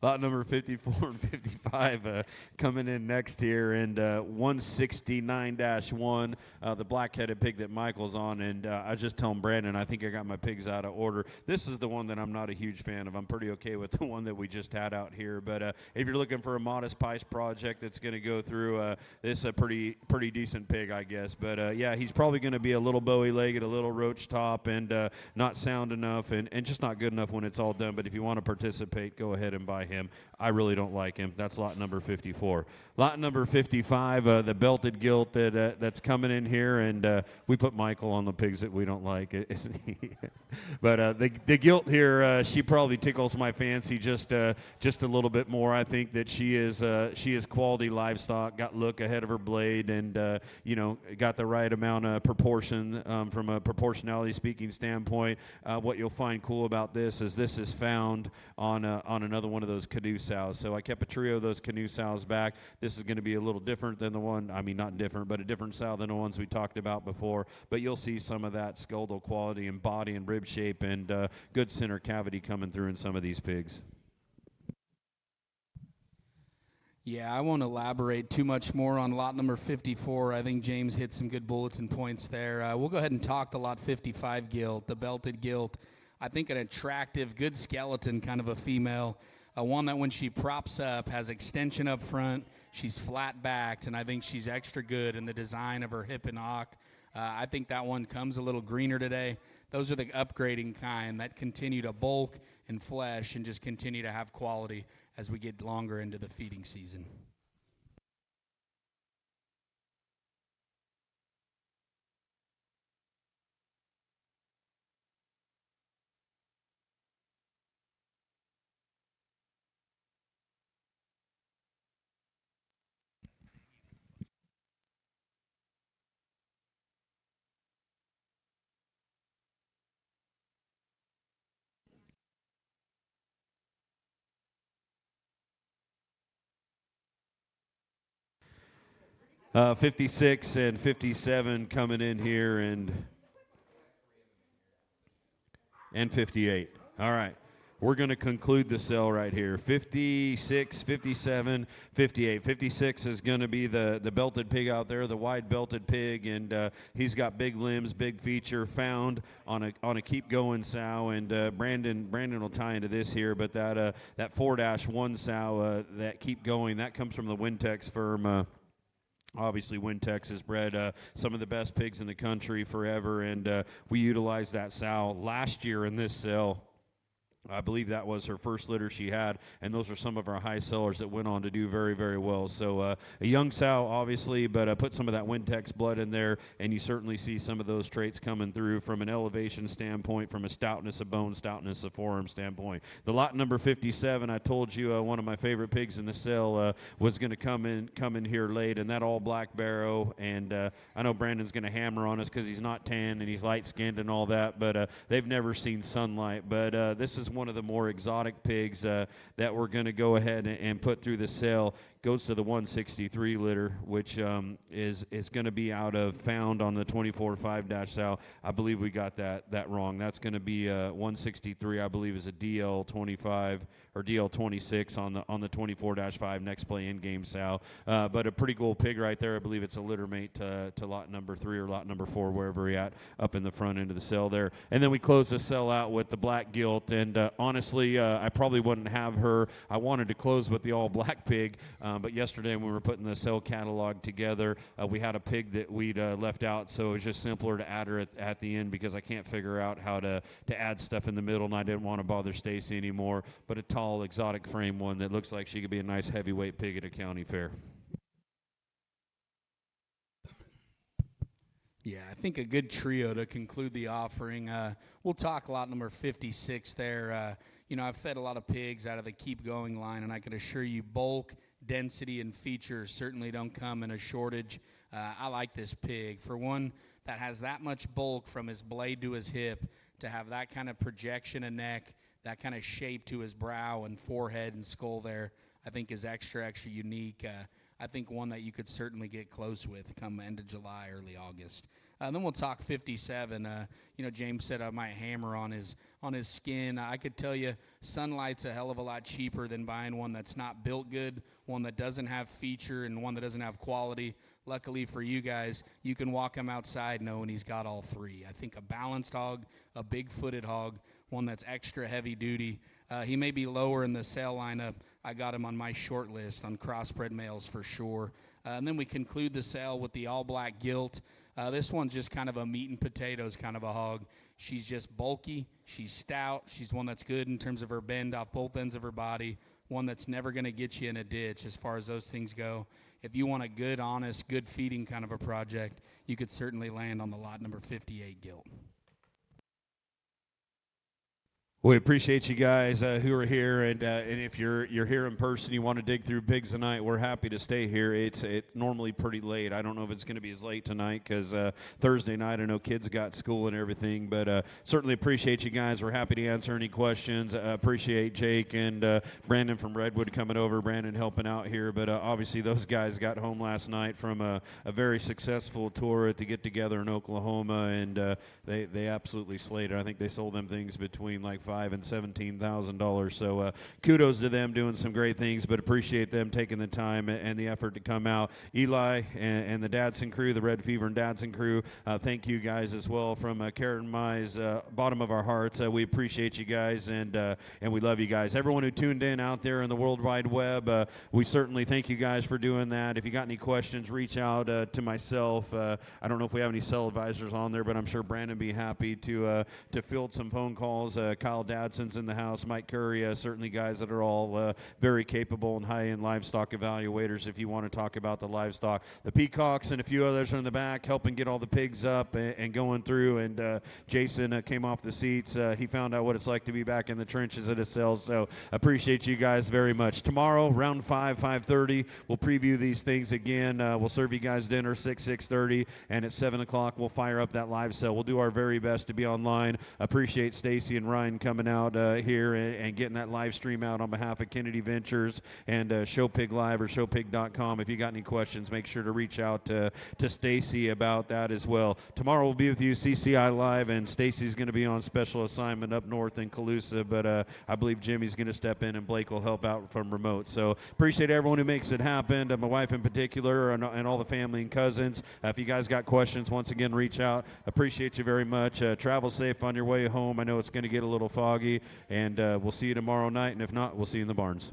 Speaker 2: Lot number 54 and 55 coming in next here, and 169-1, the black-headed pig that Michael's on. And I was just telling Brandon, I think I got my pigs out of order. This is the one that I'm not a huge fan of. I'm pretty okay with the one that we just had out here. But if you're looking for a modest price project that's going to go through, this is a pretty decent pig, I guess. But yeah, he's probably going to be a little bowie-legged, a little roach top, and not sound enough, and just not good enough when it's all done. But if you want to participate, go ahead and buy him. I really don't like him. That's lot number 54. Lot number 55, the belted gilt that's coming in here, and we put Michael on the pigs that we don't like, isn't he? But the gilt here, she probably tickles my fancy just a little bit more. I think that she is quality livestock, got look ahead of her blade, and got the right amount of proportion from a proportionality speaking standpoint. What you'll find cool about this is found on another one of those canoe sows. So I kept a trio of those canoe sows back. This is going to be a little different than the one, I mean not different, but a different sow than the ones we talked about before. But you'll see some of that skeletal quality and body and rib shape and good center cavity coming through in some of these pigs.
Speaker 3: Yeah, I won't elaborate too much more on lot number 54. I think James hit some good bulletin points there. We'll go ahead and talk the lot 55 gilt, the belted gilt. I think an attractive, good skeleton kind of a female. One that when she props up has extension up front. She's flat backed, and I think she's extra good in the design of her hip and hock. I think that one comes a little greener today. Those are the upgrading kind that continue to bulk and flesh and just continue to have quality as we get longer into the feeding season.
Speaker 2: Uh, 56 and 57 coming in here, and 58. All right. We're going to conclude the sale right here. 56, 57, 58. 56 is going to be the belted pig out there, the wide belted pig, and he's got big limbs, big feature, found on a keep going sow. And Brandon will tie into this here, but that 4-1 sow, that keep going, that comes from the Wintex firm. Obviously, Wintex has bred some of the best pigs in the country forever, and we utilized that sow last year in this sale. I believe that was her first litter she had, and those are some of our high sellers that went on to do very, very well. So a young sow, obviously, but put some of that Wintex blood in there, and you certainly see some of those traits coming through from an elevation standpoint, from a stoutness of bone, stoutness of forearm standpoint. The lot number 57, I told you one of my favorite pigs in the sale was going to come in here late, and that all black barrow. And I know Brandon's going to hammer on us because he's not tan and he's light-skinned and all that, but they've never seen sunlight. But this is one of the more exotic pigs that we're going to go ahead and put through the sale. Goes to the 163 litter, which is going to be out of found on the 24-5 sow. I believe we got that wrong. That's going to be 163. I believe is a DL25 or DL26 on the 24-5 next play in game sow. But a pretty cool pig right there. I believe it's a litter mate to lot number 3 or lot number 4, wherever you're at, up in the front end of the cell there. And then we close the cell out with the black gilt. And honestly, I probably wouldn't have her. I wanted to close with the all black pig. But yesterday when we were putting the cell catalog together, we had a pig that we'd left out, so it was just simpler to add her at the end because I can't figure out how to add stuff in the middle, and I didn't want to bother Stacy anymore. But a tall, exotic frame one that looks like she could be a nice heavyweight pig at a county fair.
Speaker 3: Yeah, I think a good trio to conclude the offering. We'll talk lot number 56 there. I've fed a lot of pigs out of the Keep Going line, and I can assure you bulk, density, and features certainly don't come in a shortage. I like this pig. For one that has that much bulk from his blade to his hip, to have that kind of projection of neck, that kind of shape to his brow and forehead and skull there, I think is extra, extra unique. I think one that you could certainly get close with come end of July, early August. Then we'll talk 57. James said I might hammer on his skin. I could tell you Sunlight's a hell of a lot cheaper than buying one that's not built good, one that doesn't have feature, and one that doesn't have quality. Luckily for you guys, you can walk him outside knowing he's got all three. I think a balanced hog, a big-footed hog, one that's extra heavy duty. He may be lower in the sale lineup. I got him on my short list on crossbred males for sure. And then we conclude the sale with the all-black gilt. This one's just kind of a meat and potatoes kind of a hog. She's just bulky. She's stout. She's one that's good in terms of her bend off both ends of her body, one that's never going to get you in a ditch as far as those things go. If you want a good, honest, good feeding kind of a project, you could certainly land on the lot number 58 gilt.
Speaker 2: We appreciate you guys who are here, and if you're here in person, you want to dig through pigs tonight, we're happy to stay here. It's normally pretty late. I don't know if it's going to be as late tonight because Thursday night I know kids got school and everything, but certainly appreciate you guys. We're happy to answer any questions. Appreciate Jake and Brandon from Redwood coming over, Brandon helping out here, but obviously those guys got home last night from a very successful tour at the get-together in Oklahoma, and they absolutely slayed it. I think they sold them things between like $5,000 and $17,000. So kudos to them doing some great things, but appreciate them taking the time and the effort to come out. Eli and the Dadson crew, the Red Fever and Dadson crew, thank you guys as well from Karen and Mai's bottom of our hearts. We appreciate you guys, and we love you guys. Everyone who tuned in out there in the World Wide Web, we certainly thank you guys for doing that. If you got any questions, reach out to myself. I don't know if we have any cell advisors on there, but I'm sure Brandon would be happy to field some phone calls. Kyle Dadson's in the house, Mike Curry, certainly guys that are all very capable and high-end livestock evaluators if you want to talk about the livestock. The Peacocks and a few others are in the back helping get all the pigs up and going through, and Jason came off the seats. He found out what it's like to be back in the trenches at a sale, so appreciate you guys very much. Tomorrow, around 5:30, we'll preview these things again. We'll serve you guys dinner 6:30, and at 7 o'clock we'll fire up that live sale. We'll do our very best to be online. Appreciate Stacy and Ryan coming out here and getting that live stream out on behalf of Kennedy Ventures and ShowPig Live or ShowPig.com. If you got any questions, make sure to reach out to Stacy about that as well. Tomorrow we'll be with you CCI Live, and Stacy's going to be on special assignment up north in Calusa, but I believe Jimmy's going to step in and Blake will help out from remote. So appreciate everyone who makes it happen, my wife in particular, and all the family and cousins. If you guys got questions, once again, reach out. Appreciate you very much. Travel safe on your way home. I know it's going to get a little foggy, and we'll see you tomorrow night, and if not, we'll see you in the barns.